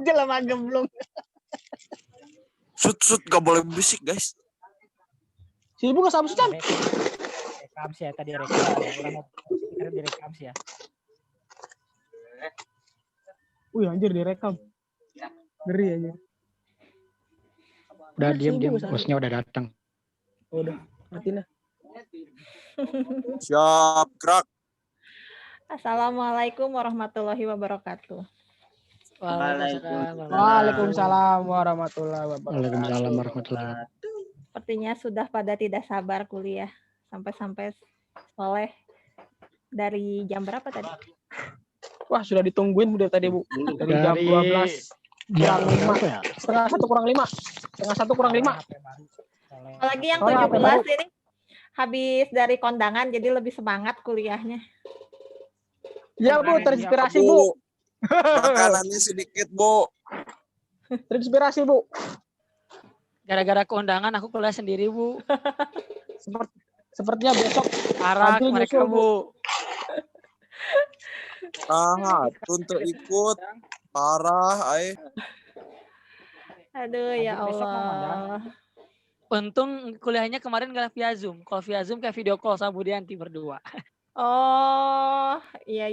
Jelema gemblung. Sut gak boleh berisik guys. Si ibu nggak sabus kan? Rekam sih ya tadi rekam. Orang mau direkam sih ya. Anjir direkam. Ngeri anjir. Udah diam, bosnya udah datang. Udah, matiin lah. Siap, gerak. Assalamualaikum warahmatullahi wabarakatuh. Waalaikumsalam warahmatullahi wabarakatuh. Waalaikumsalam warahmatullahi wabarakatuh. Sepertinya sudah pada tidak sabar kuliah. Sampai Soleh dari jam berapa tadi? Wah, sudah ditungguin udah tadi, Bu. Dari jam 12. Jam 5. ya? Setengah 1 kurang 5. Apalagi yang 17 ini habis dari kondangan jadi lebih semangat kuliahnya. Ya, Bu, terinspirasi, Bu. Makanannya sedikit, Bu. Terinspirasi, Bu. Gara-gara keundangan aku kuliah sendiri, Bu. Sepertinya besok Parah Fadil mereka, nyusul, Bu. Untuk ikut. Parah, Aduh, ya Allah. Untung kuliahnya kemarin nggak via Zoom. Kalau via Zoom kayak video call sama Budianti berdua. Oh, iya.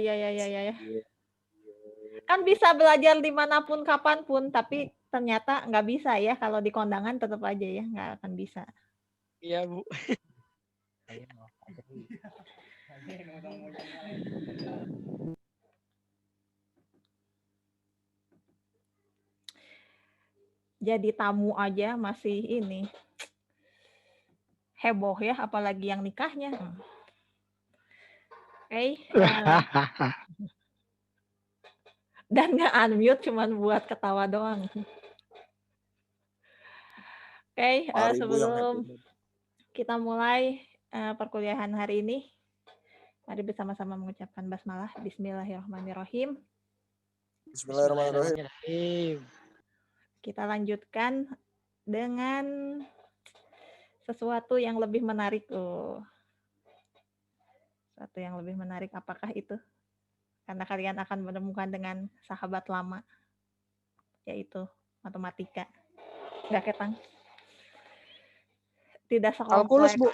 Kan bisa belajar dimanapun, kapanpun, tapi ternyata nggak bisa ya. Kalau di kondangan tetap aja ya, nggak akan bisa. Iya, Bu. Jadi tamu aja masih ini heboh ya, apalagi yang nikahnya. Dan nggak unmute, cuman buat ketawa doang. Sebelum kita mulai perkuliahan hari ini, mari bersama-sama mengucapkan basmalah. Bismillahirrahmanirrahim. Bismillahirrahmanirrahim. Kita lanjutkan dengan sesuatu yang lebih menarik. Sesuatu yang lebih menarik, apakah itu? Karena kalian akan menemukan dengan sahabat lama, yaitu matematika. Nggak ketang. Tidak sekompleks. Kalkulus, Bu.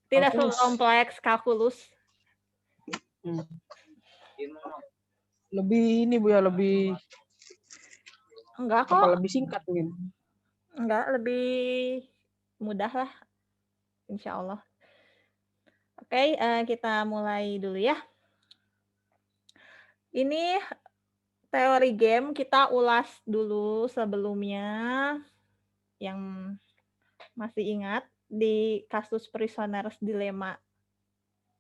Tidak sekompleks kalkulus. Lebih ini, Bu, ya, lebih Enggak kok. lebih singkat mungkin. Enggak, lebih mudah lah. Insya Allah. Oke, kita mulai dulu ya. Ini teori game kita ulas dulu sebelumnya. Yang masih ingat di kasus Prisoners Dilemma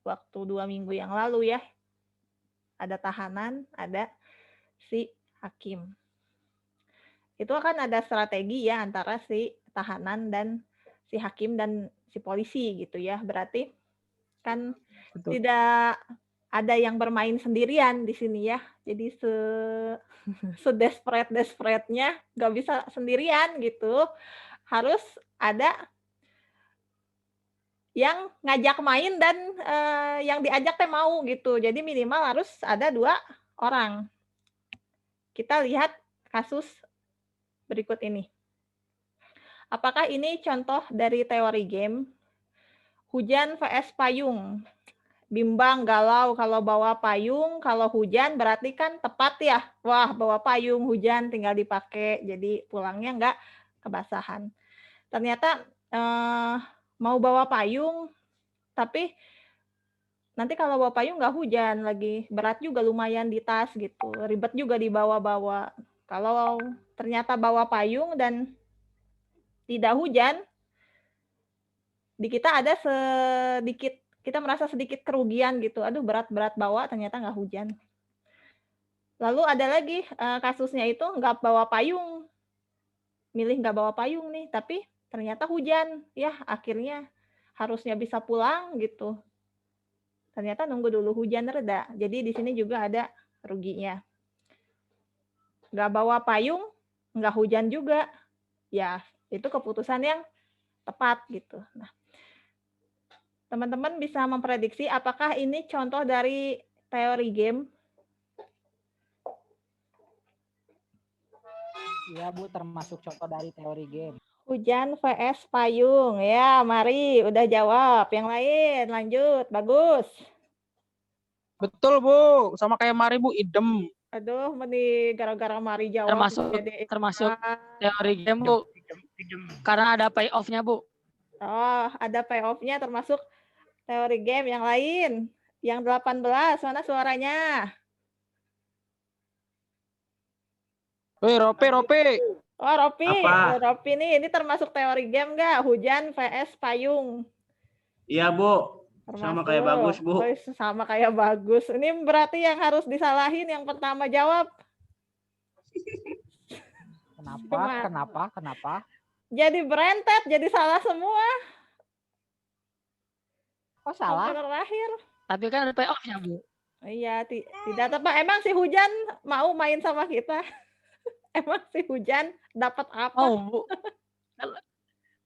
waktu 2 minggu yang lalu ya. Ada tahanan, ada si hakim. Itu akan ada strategi ya antara si tahanan dan si hakim dan si polisi gitu ya. Berarti kan Betul. tidak ada yang bermain sendirian di sini ya. Jadi desperate-nya nggak bisa sendirian gitu. Harus ada yang ngajak main dan yang diajak teh mau gitu. Jadi minimal harus ada 2 orang. Kita lihat kasus berikut ini. Apakah ini contoh dari teori game? Hujan vs payung. Bimbang, galau kalau bawa payung, kalau hujan berarti kan tepat ya. Wah, bawa payung, hujan tinggal dipakai. Jadi pulangnya nggak kebasahan. Ternyata mau bawa payung, tapi nanti kalau bawa payung nggak hujan lagi. Berat juga lumayan di tas gitu. Ribet juga dibawa-bawa. Kalau ternyata bawa payung dan tidak hujan, di kita ada sedikit, kita merasa sedikit kerugian gitu. Aduh, berat-berat bawa, ternyata nggak hujan. Lalu ada lagi kasusnya itu nggak bawa payung. Milih nggak bawa payung nih, tapi ternyata hujan. Ya, akhirnya harusnya bisa pulang gitu. Ternyata nunggu dulu hujan reda. Jadi di sini juga ada ruginya. Nggak bawa payung, nggak hujan juga. Ya, itu keputusan yang tepat gitu. Nah, teman-teman bisa memprediksi apakah ini contoh dari teori game? Iya Bu, termasuk contoh dari teori game. Hujan vs payung. Ya, mari udah jawab. Yang lain lanjut. Bagus. Betul, Bu. Sama kayak Mari, Bu. Idem. Aduh, meni gara-gara mari jawab Termasuk teori game, Bu. Karena ada payoff-nya, Bu. Oh, ada payoff-nya termasuk teori game. Yang lain. Yang 18, mana suaranya? Woi, Rope. Oh, Ropi. Apa? Ropi nih, ini termasuk teori game nggak? Hujan vs payung. Iya, Bu. Sama kayak Bagus, Bu. Oh, sama kayak Bagus. Ini berarti yang harus disalahin yang pertama jawab. Kenapa? Jadi berentet, jadi salah semua. Kok salah? Sampai terakhir. Tapi kan ada payoff-nya, Bu. Iya, tidak tepat. Emang si Hujan mau main sama kita? Emang si Hujan dapat apa? Oh, Bu.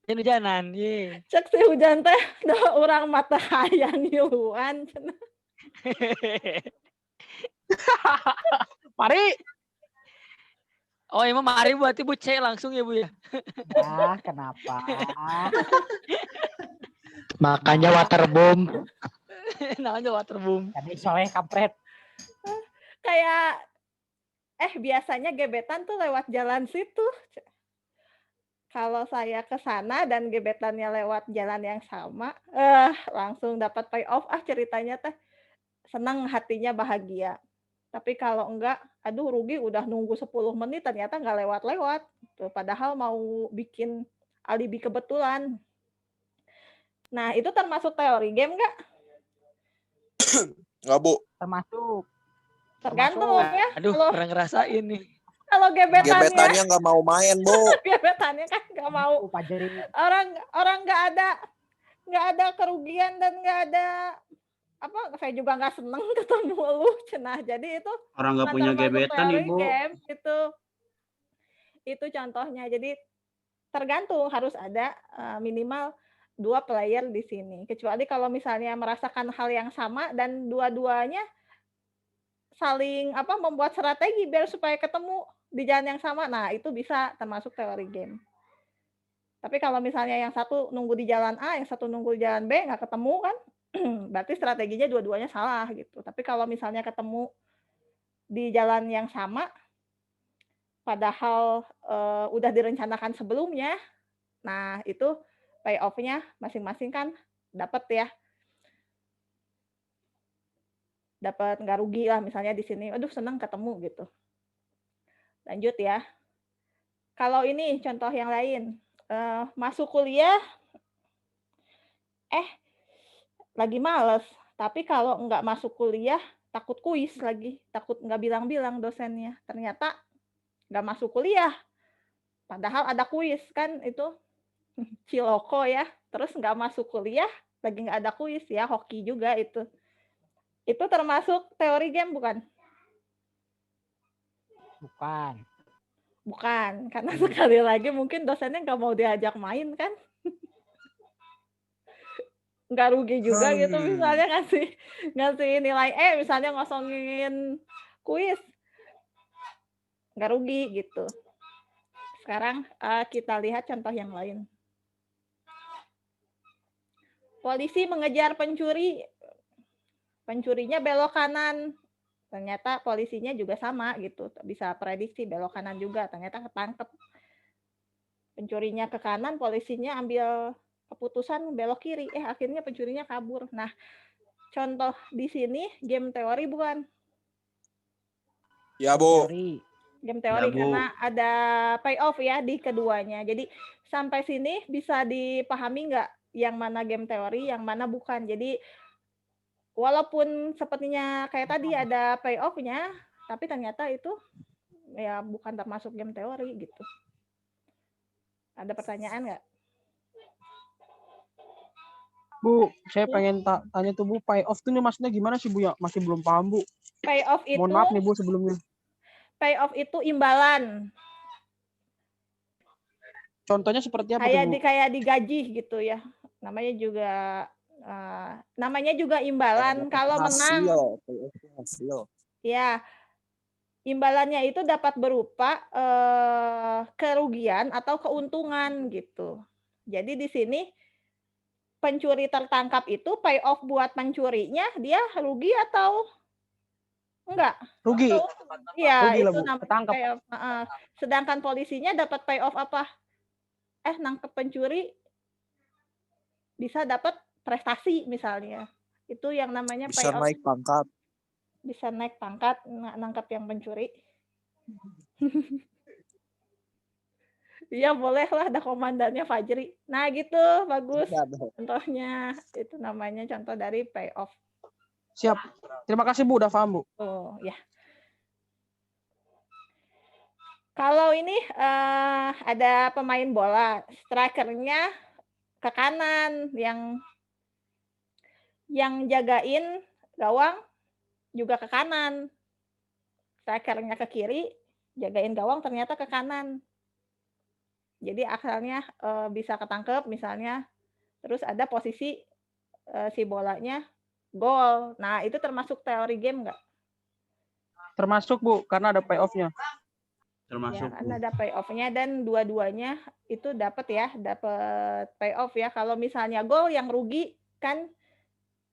Hujan-hujanan, ye. Cek si Hujan teh da urang mata hayang ngiluan. Mari. Oh, emang Mari berarti Bu C langsung ya, Bu ya? Ya, kenapa? Makanya waterboom. Namanya waterboom. Tadi soalnya kampret. Kayak biasanya gebetan tuh lewat jalan situ. Kalau saya ke sana dan gebetannya lewat jalan yang sama, langsung dapat payoff. Ceritanya teh senang, hatinya bahagia. Tapi kalau enggak, aduh rugi, udah nunggu 10 menit ternyata nggak lewat-lewat. Padahal mau bikin alibi kebetulan. Nah, itu termasuk teori game nggak? Nggak, Bu. Termasuk. Tergantung ya. Aduh, pernah ngerasain nih. Kalau Gebetannya nggak mau main, Bu. gebetannya kan nggak mau. Orang nggak ada kerugian dan nggak ada apa, saya juga nggak seneng ketemu lu, cenah. Jadi itu Orang nggak punya gebetan, Ibu. Game, itu contohnya. Jadi tergantung, harus ada minimal 2 player di sini. Kecuali kalau misalnya merasakan hal yang sama dan dua-duanya saling membuat strategi biar supaya ketemu di jalan yang sama. Nah, itu bisa termasuk teori game. Tapi kalau misalnya yang satu nunggu di jalan A, yang satu nunggu di jalan B, nggak ketemu kan, berarti strateginya dua-duanya salah gitu. Tapi kalau misalnya ketemu di jalan yang sama, padahal udah direncanakan sebelumnya, nah itu payoff-nya masing-masing kan dapat ya. Dapat, nggak rugi lah misalnya di sini. Aduh, senang ketemu gitu. Lanjut ya. Kalau ini contoh yang lain. Masuk kuliah, lagi males. Tapi kalau nggak masuk kuliah, takut kuis lagi. Takut nggak bilang-bilang dosennya. Ternyata nggak masuk kuliah. Padahal ada kuis kan itu. Ciloko ya. Terus nggak masuk kuliah, lagi nggak ada kuis ya. Hoki juga itu. Itu termasuk teori game bukan? Bukan, karena sekali lagi mungkin dosennya nggak mau diajak main kan? Nggak rugi juga gitu misalnya ngasih nilai misalnya ngosongin kuis. Nggak rugi gitu. Sekarang kita lihat contoh yang lain. Polisi mengejar pencuri. Pencurinya belok kanan. Ternyata polisinya juga sama gitu. Bisa prediksi belok kanan juga. Ternyata ketangkep. Pencurinya ke kanan, polisinya ambil keputusan belok kiri. Akhirnya pencurinya kabur. Nah, contoh di sini game teori bukan? Ya, Bu. Game teori Ya, Bu. karena ada payoff ya di keduanya. Jadi sampai sini bisa dipahami nggak yang mana game teori, yang mana bukan. Jadi walaupun sepertinya kayak tadi ada payoff-nya, tapi ternyata itu ya bukan termasuk game teori gitu. Ada pertanyaan nggak? Bu, saya pengen tanya tuh Bu, payoff tuh nih maksudnya gimana sih Bu ya? Masih belum paham Bu. Payoff itu, mohon maaf nih Bu sebelumnya. Payoff itu imbalan. Contohnya seperti apa tuh Bu? Kayak digaji gitu ya. Namanya juga imbalan. Kalau menang, Hasil. ya Imbalannya itu dapat berupa kerugian atau keuntungan gitu. Jadi di sini pencuri tertangkap itu payoff buat pencurinya dia rugi atau enggak? Rugi. Atau iya Rugi lah, itu Bu. namanya Ketangkep. payoff. Sedangkan polisinya dapat payoff apa? Nangkep pencuri bisa dapat prestasi misalnya. Itu yang namanya Bisa payoff. naik pangkat. Bisa naik pangkat nangkap yang pencuri. Iya boleh lah ada komandannya Fajri. Nah gitu bagus. Iya dong. Contohnya itu namanya contoh dari payoff. Siap. Terima kasih Bu, udah paham Bu. Oh ya. Kalau ini ada pemain bola, strikernya ke kanan, yang jagain gawang juga ke kanan. Strikernya ke kiri, jagain gawang ternyata ke kanan. Jadi asalnya bisa ketangkep misalnya, terus ada posisi si bolanya gol. Nah itu termasuk teori game nggak? Termasuk Bu, karena ada payoff-nya. Termasuk Ya, kan ada payoff-nya dan dua-duanya itu dapat payoff ya. Kalau misalnya gol yang rugi kan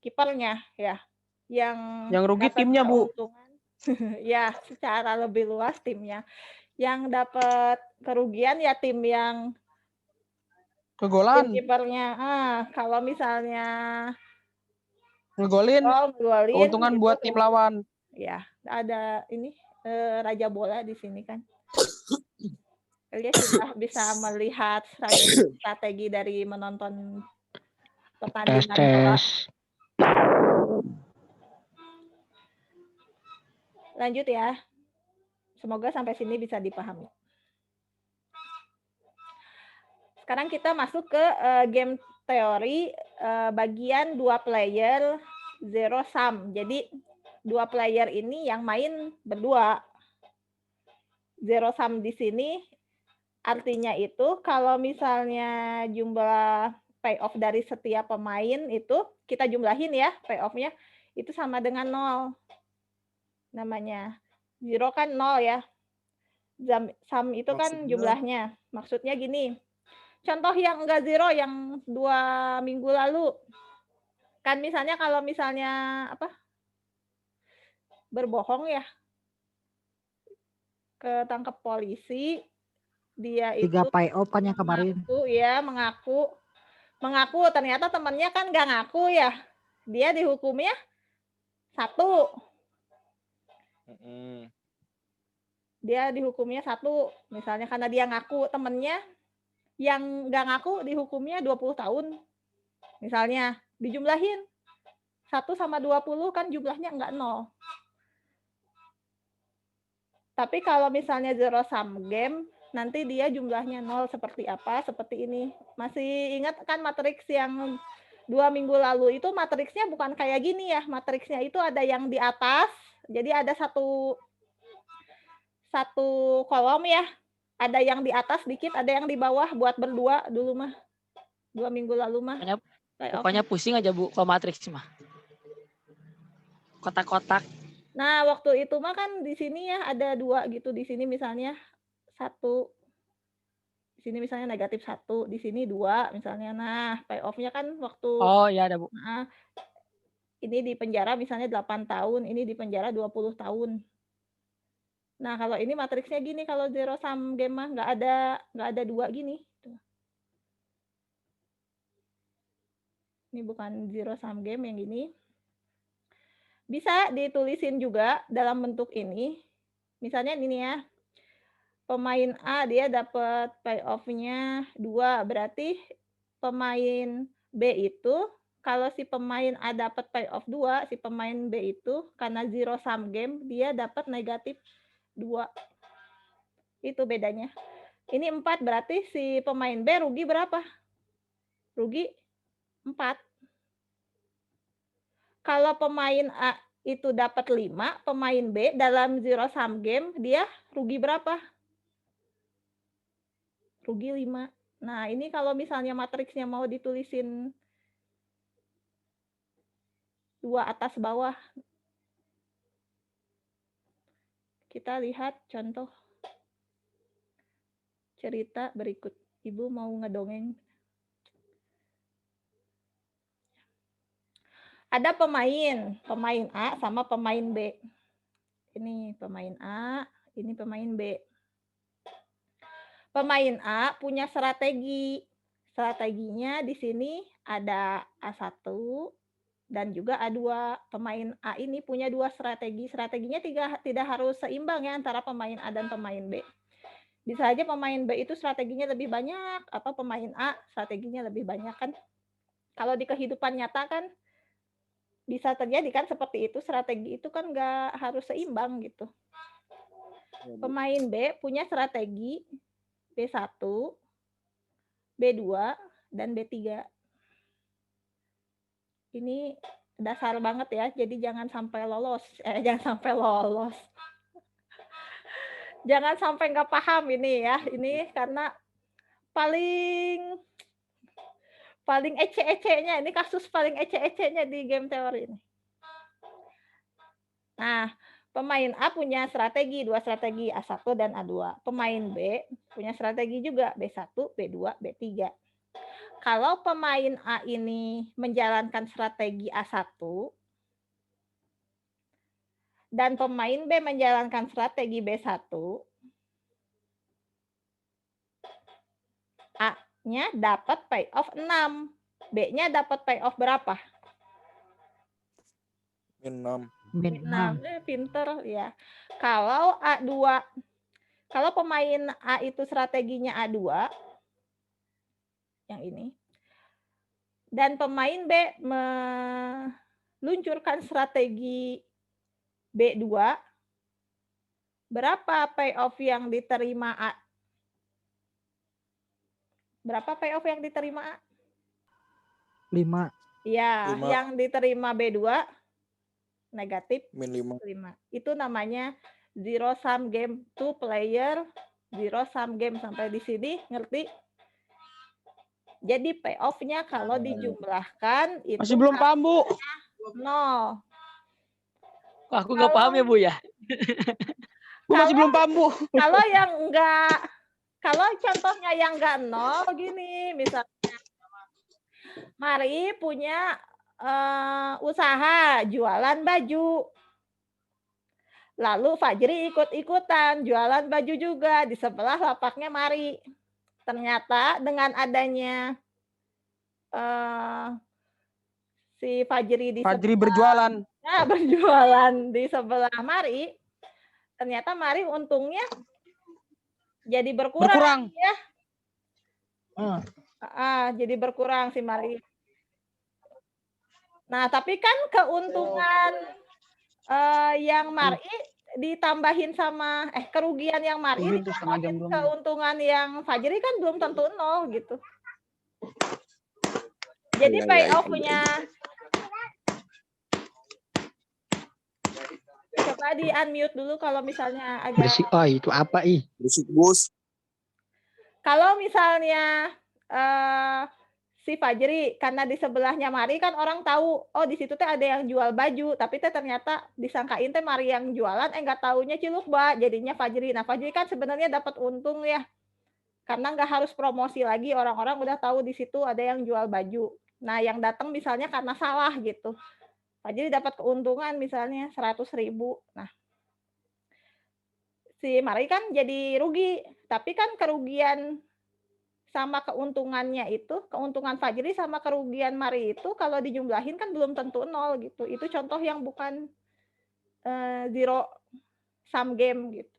kipernya ya, Yang rugi dapat timnya Bu. keuntungan. Ya, secara lebih luas timnya. Yang dapat kerugian ya tim yang Kegolan. kipernya. Kalau misalnya Ngegolin. golin Keuntungan gitu, buat tim lawan. ya ada ini raja bola di sini kan. Kalian sudah bisa melihat strategi dari menonton Tes pertandingan bola. tes. Lanjut ya. Semoga sampai sini bisa dipahami. Sekarang kita masuk ke game teori bagian 2 player zero sum. Jadi 2 player ini yang main berdua. Zero sum di sini artinya itu kalau misalnya jumlah payoff dari setiap pemain itu kita jumlahin ya payoff-nya itu sama dengan 0. Namanya. Zero kan 0 ya. Sum itu kan Maksudnya? jumlahnya. Maksudnya gini. Contoh yang enggak zero yang 2 minggu lalu. Kan misalnya kalau misalnya berbohong ya. Ketangkep polisi. Dia itu 3 payoff kan yang kemarin. mengaku ternyata temannya kan nggak ngaku ya. Dia dihukumnya 1. Dia dihukumnya 1 misalnya karena dia ngaku. Temennya yang nggak ngaku dihukumnya 20 tahun misalnya. Dijumlahin 1 sama 20 kan jumlahnya nggak 0. Tapi kalau misalnya zero sum game nanti dia jumlahnya 0 seperti apa? Seperti ini. Masih ingat kan matriks yang 2 minggu lalu itu matriksnya bukan kayak gini ya. Matriksnya itu ada yang di atas. Jadi ada satu kolom ya. Ada yang di atas dikit, ada yang di bawah buat berdua dulu mah. 2 minggu lalu mah. Pokoknya pusing aja Bu kalau matriks mah. Kotak-kotak. Nah, waktu itu mah kan di sini ya ada 2 gitu. Di sini misalnya 1. Di sini misalnya negatif 1. Di sini 2 misalnya. Nah, payoff-nya kan waktu Oh iya ada Bu. ini di penjara misalnya 8 tahun. Ini di penjara 20 tahun. Nah, kalau ini matriksnya gini. Kalau zero sum game mah nggak ada 2 gini. Ini bukan zero sum game yang gini. Bisa ditulisin juga dalam bentuk ini. Misalnya ini ya. Pemain A dia dapat payoff-nya 2. Berarti pemain B itu kalau si pemain A dapat payoff 2, si pemain B itu karena zero sum game dia dapat negatif 2. Itu bedanya. Ini 4 berarti si pemain B rugi berapa? Rugi 4. Kalau pemain A itu dapat 5, pemain B dalam zero sum game dia rugi berapa? Rugi 5. Nah, ini kalau misalnya matriksnya mau ditulisin 2 atas bawah. Kita lihat contoh cerita berikut. Ibu mau ngedongeng. Ada pemain A sama pemain B. Ini pemain A, ini pemain B. Pemain A punya strategi. Strateginya di sini ada A1 dan juga A2. Pemain A ini punya 2 strategi. Strateginya tidak harus seimbang ya antara pemain A dan pemain B. Bisa aja pemain B itu strateginya lebih banyak atau pemain A strateginya lebih banyak kan. Kalau di kehidupan nyata kan bisa terjadi kan seperti itu. Strategi itu kan nggak harus seimbang gitu. Pemain B punya strategi B1, B2, dan B3. Ini dasar banget ya, jadi jangan sampai lolos. Jangan sampai nggak paham ini ya. Ini karena paling ece-ecenya, ini kasus paling ece-ecenya di game teori ini. Nah, pemain A punya strategi, 2 strategi, A1 dan A2. Pemain B punya strategi juga, B1, B2, B3. Kalau pemain A ini menjalankan strategi A1 dan pemain B menjalankan strategi B1, A-nya dapat payoff 6, B-nya dapat payoff berapa? Min 6. Min 6. Pinter ya. Kalau pemain A itu strateginya A2, yang ini, dan pemain B meluncurkan strategi B2, berapa payoff yang diterima A? Berapa payoff yang diterima A? 5. Ya, 5. yang diterima B2 negatif Min 5. 5. Itu namanya zero sum game, 2 player zero sum game. Sampai di sini ngerti? Jadi payoff-nya kalau dijumlahkan itu Masih belum paham, Bu. 0. Wah, aku nggak paham ya Bu ya. Bu masih belum paham, Bu. Kalau yang enggak, kalau contohnya yang enggak 0 gini, misalnya Mari punya usaha jualan baju. Lalu Fajri ikut-ikutan jualan baju juga di sebelah lapaknya Mari. Ternyata dengan adanya si Fajri di Fajri sebelah, berjualan. berjualan di sebelah Mari, ternyata Mari untungnya jadi berkurang. Ya. Jadi berkurang si Mari. Nah, tapi kan keuntungan yang Mari ditambahin sama kerugian yang Mari ditambahin keuntungan yang Fajri kan belum tentu 0 gitu. Jadi payoff-nya coba di unmute dulu kalau misalnya agak Berisik. Oh, itu apa ih? Berisik, Gus. kalau misalnya si Fajri karena di sebelahnya Mari kan orang tahu oh di situ teh ada yang jual baju tapi teh ternyata disangkain teh Mari yang jualan nggak taunya Cilukba jadinya Fajri. Nah Fajri kan sebenarnya dapat untung ya karena nggak harus promosi lagi, orang-orang udah tahu di situ ada yang jual baju. Nah yang datang misalnya karena salah gitu, Fajri dapat keuntungan misalnya 100.000. Nah si Mari kan jadi rugi, tapi kan kerugian sama keuntungannya itu, keuntungan Fajri sama kerugian Mari itu kalau dijumlahin kan belum tentu 0 gitu. Itu contoh yang bukan zero sum game gitu.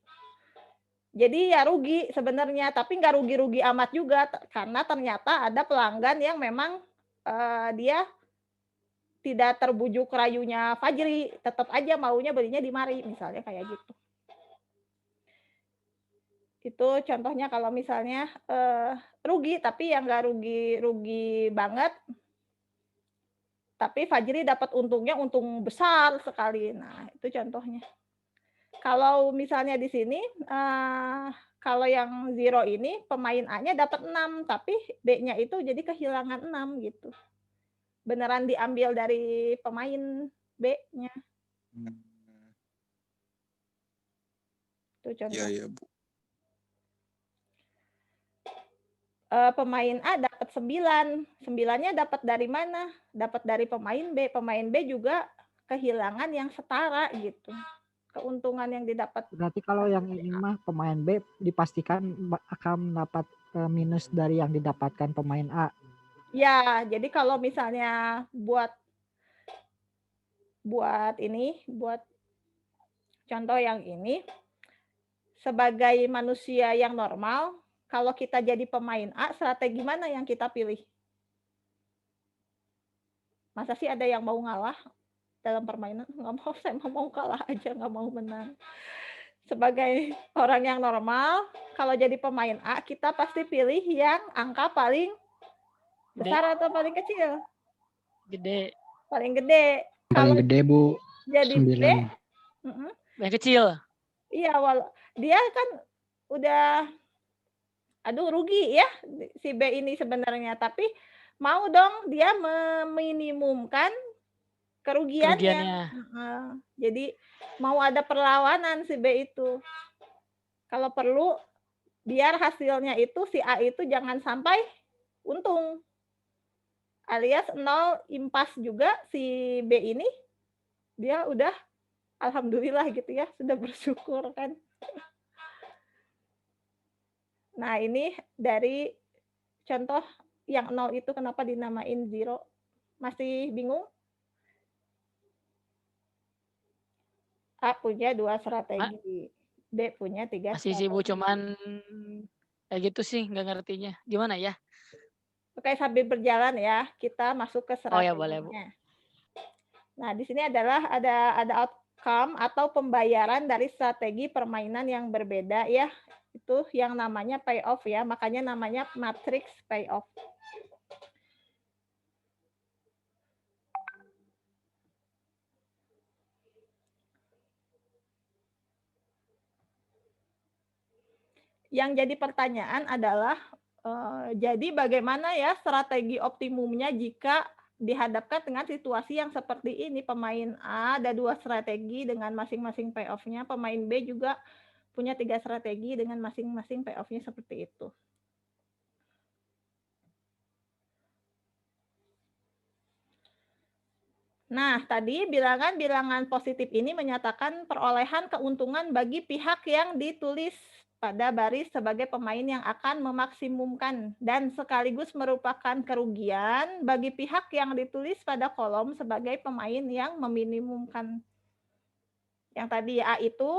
Jadi ya rugi sebenarnya, tapi nggak rugi-rugi amat juga karena ternyata ada pelanggan yang memang dia tidak terbujuk rayunya Fajri, tetap aja maunya belinya di Mari misalnya kayak gitu. Itu contohnya kalau misalnya rugi tapi yang nggak rugi banget tapi Fajri dapat untungnya untung besar sekali. Nah itu contohnya. Kalau misalnya di sini kalau yang zero ini pemain A-nya dapat 6 tapi B-nya itu jadi kehilangan 6 gitu. Beneran diambil dari pemain B-nya. Itu contoh. Iya, iya, Bu. Pemain A dapat 9. 9-nya dapat dari mana? Dapat dari pemain B. Pemain B juga kehilangan yang setara gitu. Keuntungan yang didapat. Berarti kalau yang ini mah pemain B dipastikan akan mendapat minus dari yang didapatkan pemain A. Ya, jadi kalau misalnya buat contoh yang ini, sebagai manusia yang normal, kalau kita jadi pemain A, strategi mana yang kita pilih? Masa sih ada yang mau ngalah dalam permainan? Nggak mau, saya mau kalah aja, nggak mau menang. Sebagai orang yang normal, kalau jadi pemain A, kita pasti pilih yang angka paling besar atau paling kecil? Gede. Paling gede. Paling Kalau gede, Bu. jadi B, 9. Yang kecil. iya, dia kan udah, aduh rugi ya si B ini sebenarnya, tapi mau dong dia meminimumkan kerugiannya. Kerugiannya. Jadi mau ada perlawanan si B itu. Kalau perlu biar hasilnya itu si A itu jangan sampai untung. Alias 0 impas juga si B ini, dia udah alhamdulillah gitu ya, sudah bersyukur kan. Nah, ini dari contoh yang 0 itu kenapa dinamain 0? Masih bingung? A punya 2 strategi, B punya 3 Masih sih, Bu, strategi. cuman kayak gitu sih, nggak ngertinya. Gimana ya? Oke, sambil berjalan ya, kita masuk ke Oh ya, boleh, Bu. strateginya. Nah, di sini adalah ada outcome atau pembayaran dari strategi permainan yang berbeda ya. Itu yang namanya payoff ya, makanya namanya matrix payoff. Yang jadi pertanyaan adalah, jadi bagaimana ya strategi optimumnya jika dihadapkan dengan situasi yang seperti ini? Pemain A ada 2 strategi dengan masing-masing payoff-nya, pemain B juga punya 3 strategi dengan masing-masing payoff-nya seperti itu. Nah, tadi bilangan-bilangan positif ini menyatakan perolehan keuntungan bagi pihak yang ditulis pada baris sebagai pemain yang akan memaksimumkan dan sekaligus merupakan kerugian bagi pihak yang ditulis pada kolom sebagai pemain yang meminimumkan. Yang tadi A itu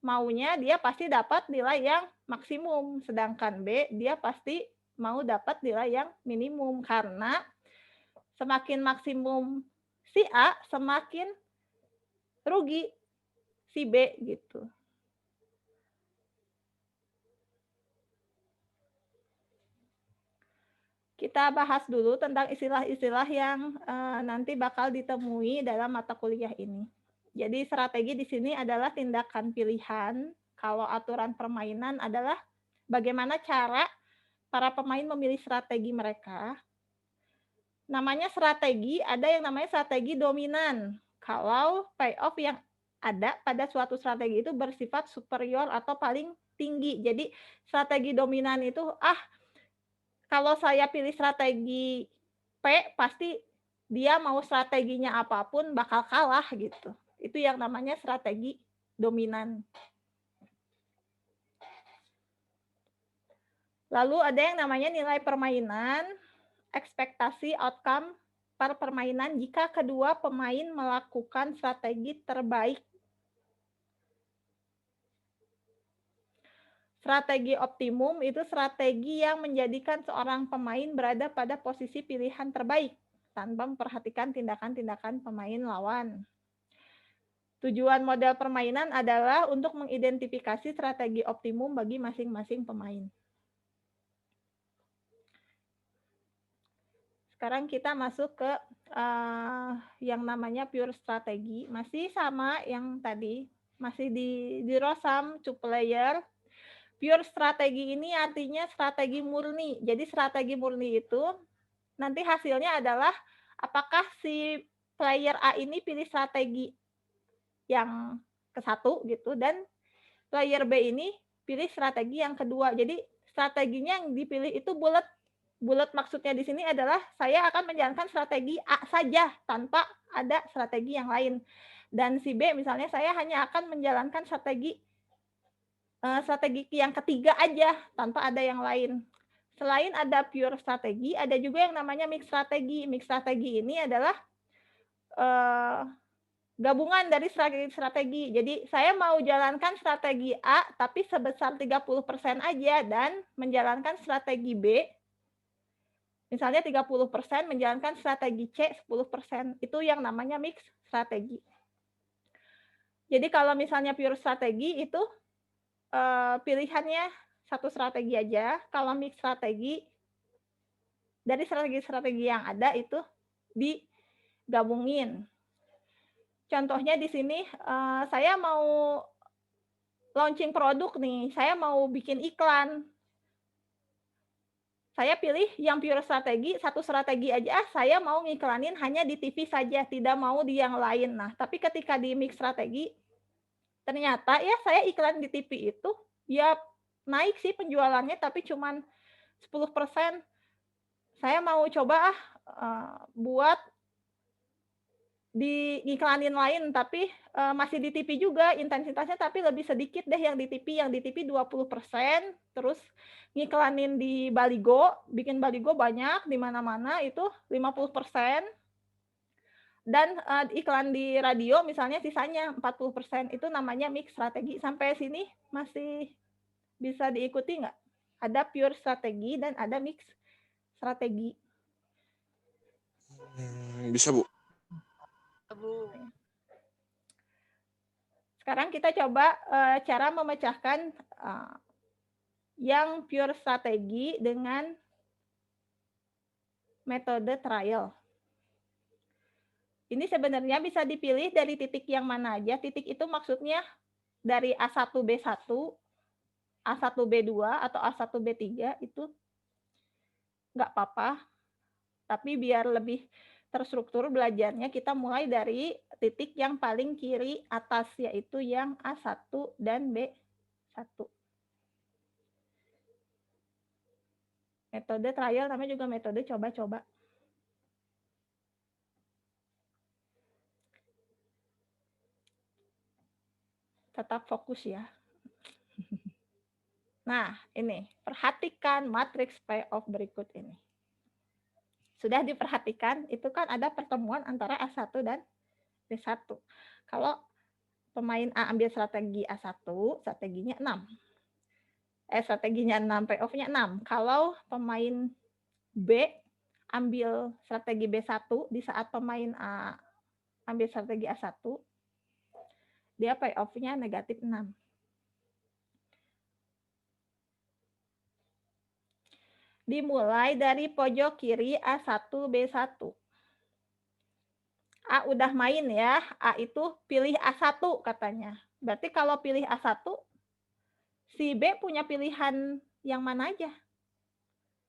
maunya dia pasti dapat nilai yang maksimum, sedangkan B dia pasti mau dapat nilai yang minimum karena semakin maksimum si A, semakin rugi si B gitu. Kita bahas dulu tentang istilah-istilah yang nanti bakal ditemui dalam mata kuliah ini. Jadi strategi di sini adalah tindakan pilihan. Kalau aturan permainan adalah bagaimana cara para pemain memilih strategi mereka. Namanya strategi, ada yang namanya strategi dominan. Kalau payoff yang ada pada suatu strategi itu bersifat superior atau paling tinggi. Jadi strategi dominan itu, kalau saya pilih strategi P, pasti dia mau strateginya apapun bakal kalah gitu. Itu yang namanya strategi dominan. Lalu ada yang namanya nilai permainan, ekspektasi outcome per permainan jika kedua pemain melakukan strategi terbaik. Strategi optimum itu strategi yang menjadikan seorang pemain berada pada posisi pilihan terbaik tanpa memperhatikan tindakan-tindakan pemain lawan. Tujuan model permainan adalah untuk mengidentifikasi strategi optimum bagi masing-masing pemain. Sekarang kita masuk ke yang namanya pure strategi. Masih sama yang tadi, masih di Rosam, 2 player. Pure strategi ini artinya strategi murni. Jadi strategi murni itu nanti hasilnya adalah apakah si player A ini pilih strategi yang ke-1 gitu dan player B ini pilih strategi yang kedua. Jadi strateginya yang dipilih itu bulat. Bulat maksudnya di sini adalah saya akan menjalankan strategi A saja tanpa ada strategi yang lain. Dan si B misalnya saya hanya akan menjalankan strategi yang ketiga aja tanpa ada yang lain. Selain ada pure strategi, ada juga yang namanya mix strategi. Mix strategi ini adalah gabungan dari strategi. Jadi saya mau jalankan strategi A tapi sebesar 30% aja dan menjalankan strategi B. Misalnya 30% menjalankan strategi C 10%. Itu yang namanya mix strategi. Jadi kalau misalnya pure strategi itu pilihannya satu strategi aja. Kalau mix strategi, dari strategi-strategi yang ada itu digabungin. Contohnya di sini, saya mau launching produk nih, saya mau bikin iklan. Saya pilih yang pure strategi, satu strategi aja, saya mau ngiklanin hanya di TV saja, tidak mau di yang lain. Nah, tapi ketika di mix strategi, ternyata ya saya iklan di TV itu, ya naik sih penjualannya, tapi cuman 10%. Saya mau coba buat di iklanin lain, tapi masih di TV juga intensitasnya, tapi lebih sedikit deh yang di TV. Yang di TV 20%, terus ngiklanin di baligo, bikin baligo banyak di mana-mana itu 50%. Dan iklan di radio misalnya sisanya 40%. Itu namanya mix strategi. Sampai sini masih bisa diikuti nggak? Ada pure strategi dan ada mix strategi. Bisa, Bu. Sekarang kita coba cara memecahkan yang pure strategi dengan metode trial. Ini sebenarnya bisa dipilih dari titik yang mana aja. Titik itu maksudnya dari A1, B1, A1, B2, atau A1, B3 itu nggak apa-apa. Tapi biar lebih terstruktur belajarnya, kita mulai dari titik yang paling kiri atas, yaitu yang A1 dan B1. Metode trial namanya juga metode coba-coba. Tetap fokus ya. Nah, ini. Perhatikan matriks payoff berikut ini. Sudah diperhatikan, itu kan ada pertemuan antara A1 dan B1. Kalau pemain A ambil strategi A1, strateginya 6. Strateginya 6, payoff-nya 6. Kalau pemain B ambil strategi B1, di saat pemain A ambil strategi A1, dia payoff-nya negatif 6. Dimulai dari pojok kiri A1, B1. A udah main ya, A itu pilih A1 katanya. Berarti kalau pilih A1, si B punya pilihan yang mana aja?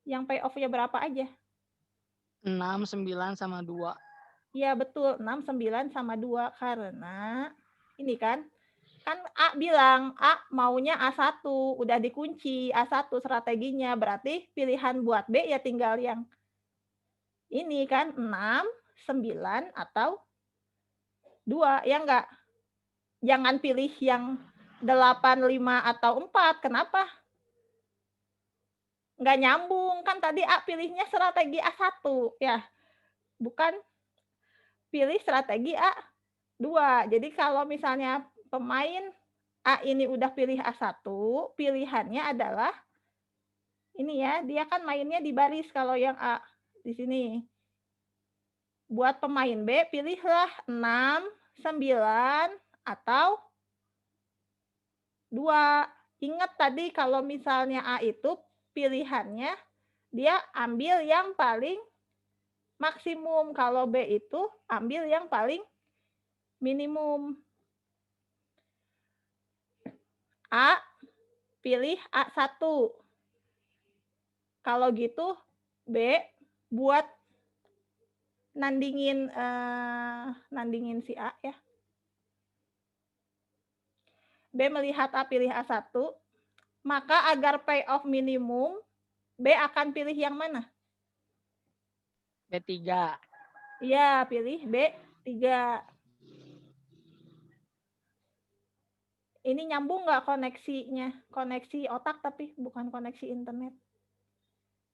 Yang payoff-nya berapa aja? 6, 9, sama 2. Ya betul, 6, 9, sama 2. Karena ini kan A bilang A maunya A1, udah dikunci A1 strateginya, berarti pilihan buat B ya tinggal yang ini kan 6, 9, atau 2, ya enggak? Jangan pilih yang 8, 5, atau 4. Kenapa? Enggak nyambung, kan tadi A pilihnya strategi A1 ya. Bukan pilih strategi A2. Jadi kalau misalnya pemain A ini udah pilih A1, pilihannya adalah ini ya, dia kan mainnya di baris kalau yang A di sini. Buat pemain B, pilihlah 6, 9, atau 2. Ingat tadi kalau misalnya A itu pilihannya dia ambil yang paling maksimum, kalau B itu ambil yang paling minimum. A pilih A1. Kalau gitu B buat nandingin si A ya. B melihat A pilih A1, maka agar payoff minimum, B akan pilih yang mana? B3. Iya, pilih B3. Ini nyambung nggak koneksinya? Koneksi otak tapi bukan koneksi internet.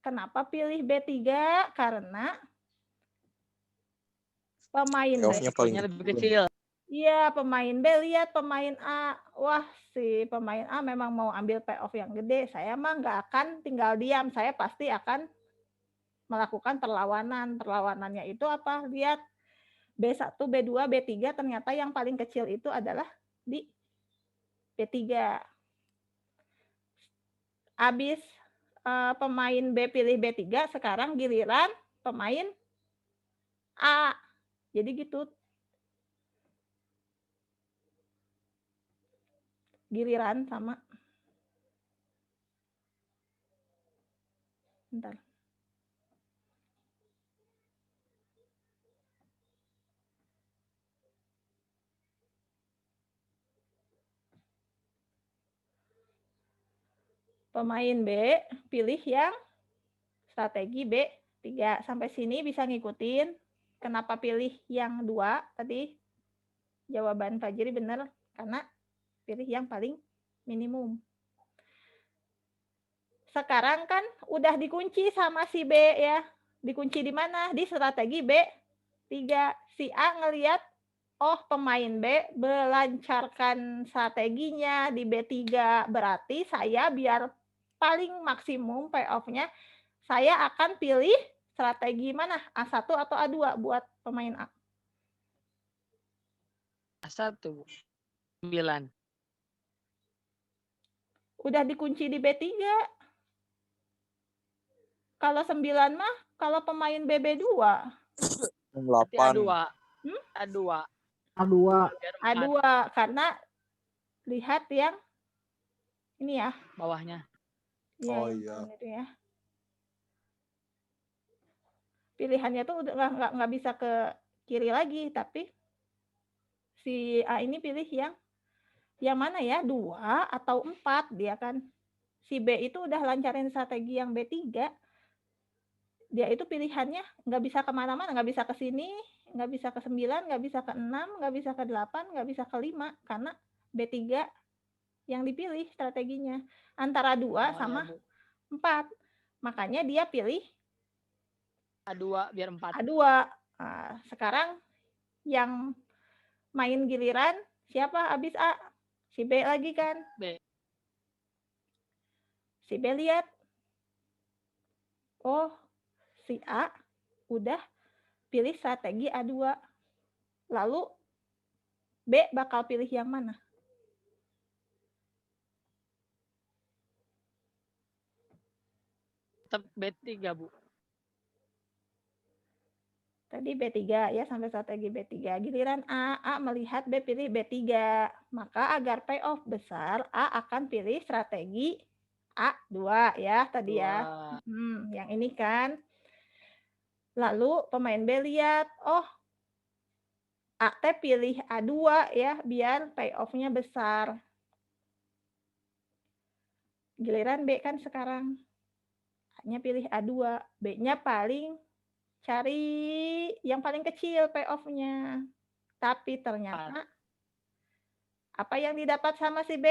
Kenapa pilih B3? Karena pemain B. Payoff-nya paling Nya lebih kecil. Iya, pemain B lihat pemain A. Wah, si pemain A memang mau ambil payoff yang gede. Saya mah nggak akan tinggal diam. Saya pasti akan melakukan perlawanan. Perlawanannya itu apa? Lihat B1, B2, B3 ternyata yang paling kecil itu adalah di B3. Habis pemain B pilih B3, sekarang giliran pemain A. Jadi gitu. Giliran sama. Bentar. Pemain B pilih yang strategi B3. Sampai sini bisa ngikutin. Kenapa pilih yang 2 tadi? Jawaban Fajri benar karena pilih yang paling minimum. Sekarang kan udah dikunci sama si B ya. Dikunci di mana? Di strategi B3. Si A ngelihat, oh pemain B melancarkan strateginya di B3. Berarti saya biar paling maksimum payoff-nya, saya akan pilih strategi mana? A1 atau A2 buat pemain A? A1. 9. Udah dikunci di B3. Kalau 9 mah, kalau pemain BB2. Berarti 8. A2. Hmm? A2. A2. Biar 4 A2 karena lihat yang ini ya. bawahnya. Ya, Oh, yang iya. itu ya. Pilihannya tuh udah nggak bisa ke kiri lagi, tapi si A ini pilih yang mana ya? 2 atau 4 dia kan. Si B itu udah lancarin strategi yang B3. Dia itu pilihannya nggak bisa kemana-mana, nggak bisa ke sini, nggak bisa ke 9, nggak bisa ke 6, nggak bisa ke 8, nggak bisa ke 5, karena B3 yang dipilih strateginya. Antara 2 sama 4. Makanya dia pilih A2 biar 4. A2. Nah, sekarang yang main giliran siapa habis A? Si B lagi kan? B. Si B lihat, oh si A udah pilih strategi A2. Lalu B bakal pilih yang mana? Tetap B3, Bu. Tadi B3 ya, sampai strategi B3. Giliran A melihat B pilih B3. Maka agar payoff besar, A akan pilih strategi A2 ya tadi ya. Yang ini kan. Lalu pemain B lihat, oh A pilih A2 ya, biar payoff-nya besar. Giliran B kan sekarang. A-nya pilih A2. B-nya paling cari yang paling kecil payoff-nya. Tapi ternyata apa yang didapat sama si B?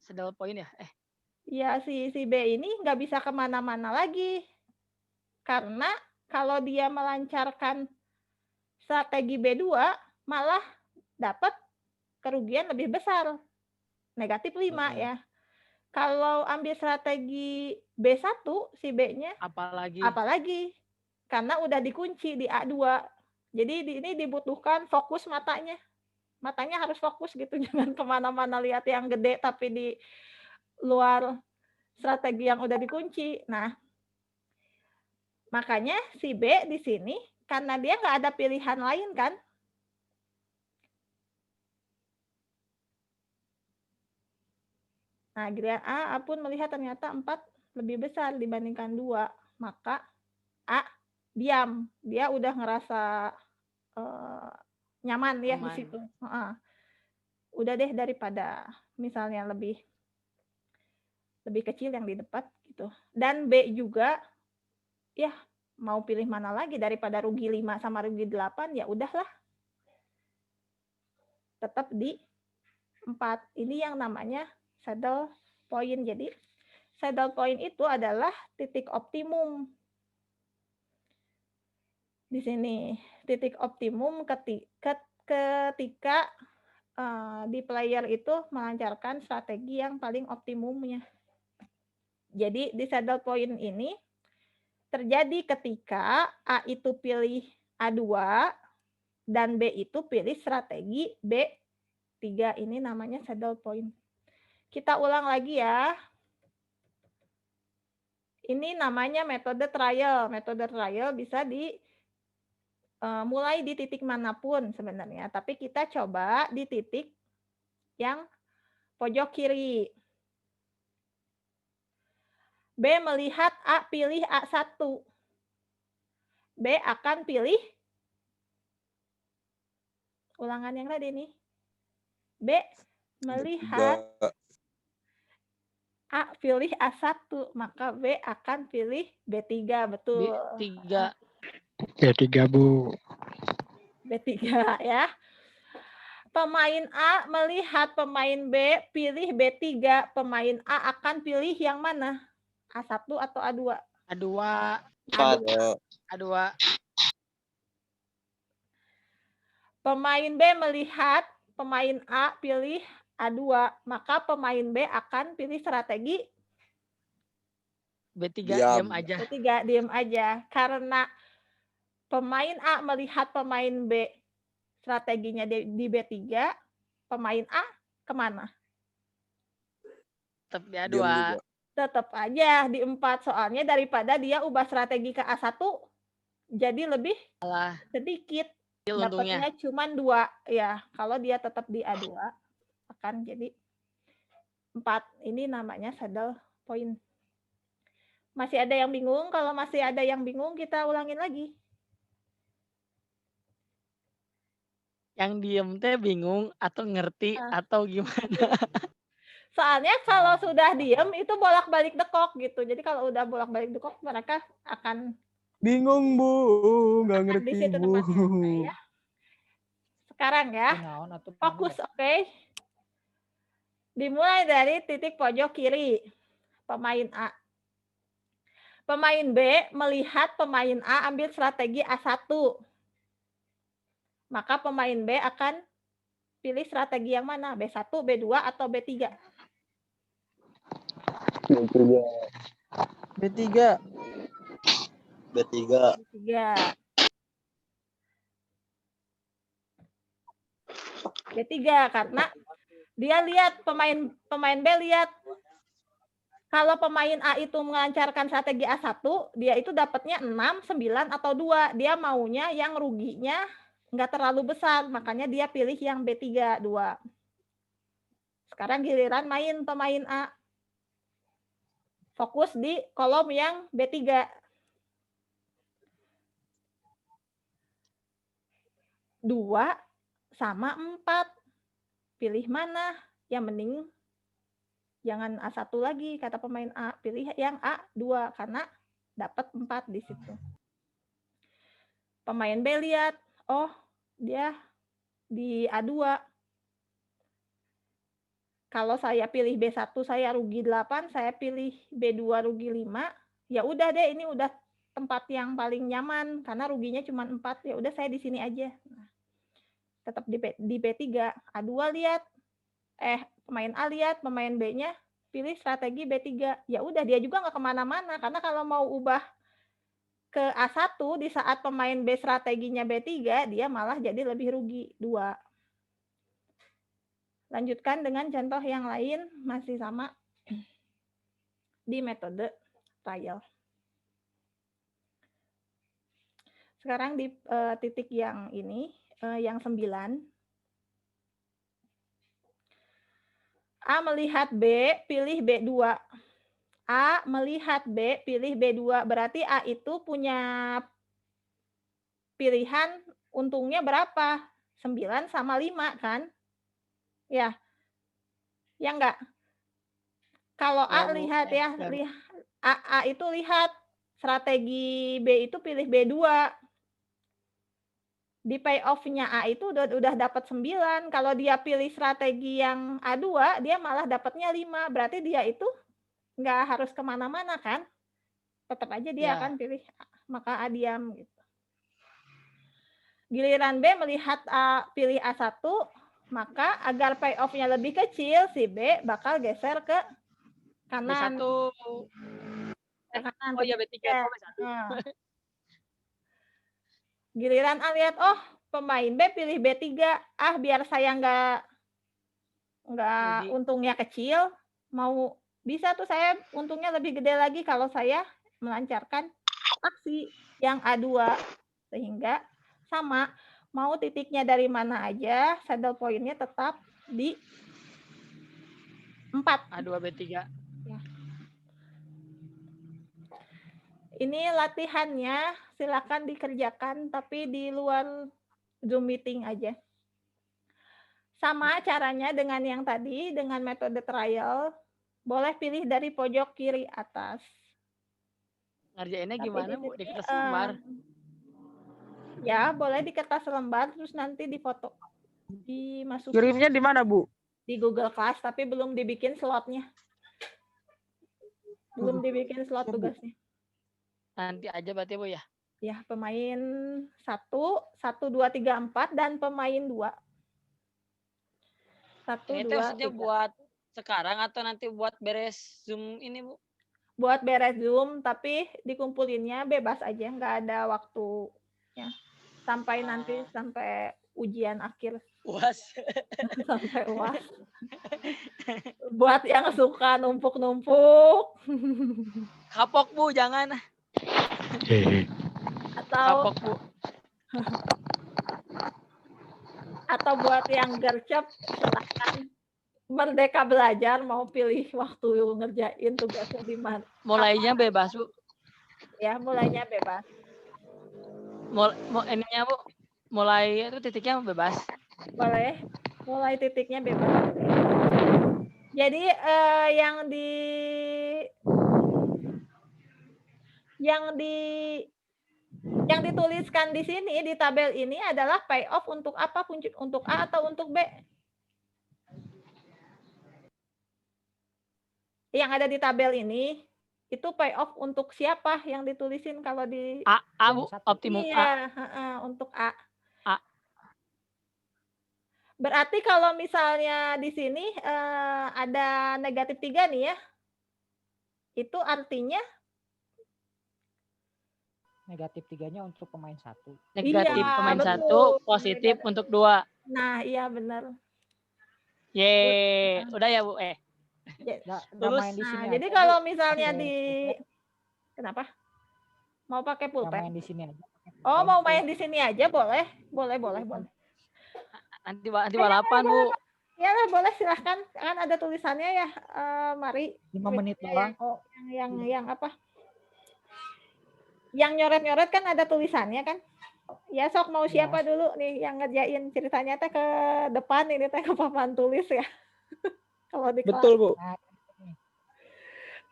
Sedal poin ya? Ya si B ini nggak bisa kemana-mana lagi. Karena kalau dia melancarkan strategi B2, malah dapat kerugian lebih besar. Negatif 5 ya. Kalau ambil strategi B1, si B-nya apalagi. Karena udah dikunci di A2. Jadi ini dibutuhkan fokus matanya. Matanya harus fokus gitu. Jangan kemana-mana lihat yang gede tapi di luar strategi yang udah dikunci. Nah, makanya si B di sini, karena dia nggak ada pilihan lain kan. Nah, giliran A pun melihat ternyata 4 lebih besar dibandingkan 2. Maka A diam. Dia udah ngerasa nyaman ya di situ. Udah deh, daripada misalnya lebih kecil yang di depan gitu. Dan B juga ya mau pilih mana lagi, daripada rugi 5 sama rugi 8 ya udahlah. Tetap di 4. Ini yang namanya saddle point. Jadi saddle point itu adalah titik optimum. Di sini titik optimum ketika di player itu melancarkan strategi yang paling optimumnya. Jadi di saddle point ini terjadi ketika A itu pilih A2 dan B itu pilih strategi B3. Ini namanya saddle point. Kita ulang lagi ya. Ini namanya metode trial. Metode trial bisa mulai di titik manapun sebenarnya, tapi kita coba di titik yang pojok kiri. B melihat A pilih A1. B akan pilih ulangan yang tadi nih. B melihat A pilih A1, maka B akan pilih B3, betul. B3. B3, Bu. B3 ya. Pemain A melihat pemain B pilih B3, pemain A akan pilih yang mana? A1 atau A2? A2. A2. Pemain B melihat pemain A pilih A2, maka pemain B akan pilih strategi B3 Diam. diam aja. B3, diam aja. Karena pemain A melihat pemain B strateginya di B3, pemain A kemana? Tetap di A2. Diam juga. Tetap aja di 4, soalnya daripada dia ubah strategi ke A1 jadi lebih Salah. sedikit. Kecil untungnya. Dapatnya cuma 2 ya. Kalau dia tetap di A2 akan jadi 4. Ini namanya saddle point. Masih ada yang bingung? Kalau masih ada yang bingung, kita ulangin lagi. Yang diem teh bingung atau ngerti atau gimana? Soalnya kalau sudah diem itu bolak-balik dekok gitu. Jadi kalau udah bolak-balik dekok mereka akan Bingung, Bu. Nggak di ngerti, situ Bu. tempatnya. Oke, ya. Sekarang ya, fokus, oke. Dimulai dari titik pojok kiri, pemain A. Pemain B melihat pemain A ambil strategi A1. Maka pemain B akan pilih strategi yang mana? B1, B2, atau B3? B3. B3. B3 karena dia lihat pemain B lihat kalau pemain A itu melancarkan strategi A1, dia itu dapatnya 6, 9, atau 2. Dia maunya yang ruginya nggak terlalu besar, makanya dia pilih yang B3, 2. Sekarang giliran main pemain A. Fokus di kolom yang B3. 2 sama 4. Pilih mana? Yang mending jangan A1 lagi, kata pemain A. Pilih yang A2 karena dapat 4 di situ. Pemain B lihat, oh dia di A2. Kalau saya pilih B1 saya rugi 8, saya pilih B2 rugi 5, ya udah deh, ini udah tempat yang paling nyaman karena ruginya cuma 4. Ya udah saya di sini aja. Nah, tetap di B3. A2 lihat, pemain A lihat, pemain B-nya pilih strategi B3. Ya udah, dia juga nggak kemana-mana karena kalau mau ubah ke A1 di saat pemain B strateginya B3, dia malah jadi lebih rugi 2. Lanjutkan dengan contoh yang lain, masih sama di metode trial. Sekarang di titik yang ini, yang 9. A melihat B, pilih B2. A melihat B, pilih B2. Berarti A itu punya pilihan untungnya berapa? 9 sama 5 kan? Ya, ya enggak. Kalau A Bu. lihat ya, Ya, Bu. A itu lihat strategi B itu pilih B2. Di payoff-nya A itu udah dapat 9. Kalau dia pilih strategi yang A2, dia malah dapatnya 5. Berarti dia itu nggak harus kemana-mana kan? Tetap aja dia Ya. akan pilih A, maka A diam gitu. Giliran B melihat A pilih A1, maka agar payoff-nya lebih kecil, si B bakal geser ke kanan. B1. Ke kanan. Oh iya B3 itu B1. Nah. Giliran A lihat, oh pemain B pilih B3, biar saya nggak Rugi. untungnya kecil, mau bisa tuh saya untungnya lebih gede lagi kalau saya melancarkan aksi yang A2, sehingga sama mau titiknya dari mana aja, saddle point-nya tetap di 4. A2 B3. Ya. Ini latihannya, silakan dikerjakan tapi di luar Zoom meeting aja. Sama caranya dengan yang tadi, dengan metode trial, boleh pilih dari pojok kiri atas. Ngerjainnya Tapi gimana, di Bu? Di sini, kertas lembar. Ya, boleh di kertas lembar, terus nanti difoto. Dimasukin Kirimnya di mana, Bu? di Google Class, tapi belum dibikin slotnya. Belum dibikin slot tugasnya. Nanti aja berarti, Bu ya? Ya, pemain 1, 1, 2, 3, 4, dan pemain 2. 1, Ini 2, tuh maksudnya 3. buat sekarang atau nanti buat beres Zoom ini, Bu? Buat beres Zoom, tapi dikumpulinnya bebas aja, nggak ada waktunya. Sampai nanti, sampai ujian akhir. UAS. Sampai UAS. Buat yang suka numpuk-numpuk. Kapok, Bu, jangan. Atau Kapok, Bu. atau buat yang gercep, silakan. Merdeka belajar, mau pilih waktu ngerjain tugasnya di mana. Mulainya bebas, Bu. Ya, mulainya bebas. Ininya, Bu. Mulai itu titiknya bebas. Boleh. Mulai titiknya bebas. Jadi yang dituliskan di sini di tabel ini adalah payoff untuk apa? Untuk A atau untuk B? Yang ada di tabel ini itu payoff untuk siapa yang ditulisin kalau di A, Bu, optimum A. Iya, untuk A. A. Berarti kalau misalnya di sini ada negatif 3 nih ya. Itu artinya Negatif 3-nya untuk pemain 1. Negatif Iya, pemain betul. 1, positif untuk 2. Nah, iya benar. Yeay. Udah ya, Bu? Nggak Terus, main di sini Jadi aja, kalau Bu. misalnya Pakai di pulpen. kenapa? Mau pakai Nggak pulpen? main di sini aja. Oh, mau main di sini aja boleh. Boleh. Nanti balapan, Bu. Ya lah, boleh silahkan. Kan ada tulisannya ya. Mari. 5 menit doang kok. Yang apa? Yang nyoret-nyoret kan ada tulisannya kan? Ya sok mau siapa dulu nih yang ngerjain ceritanya teh ke depan ini teh ke papan tulis ya. Kalau di kelas. Betul, Bu.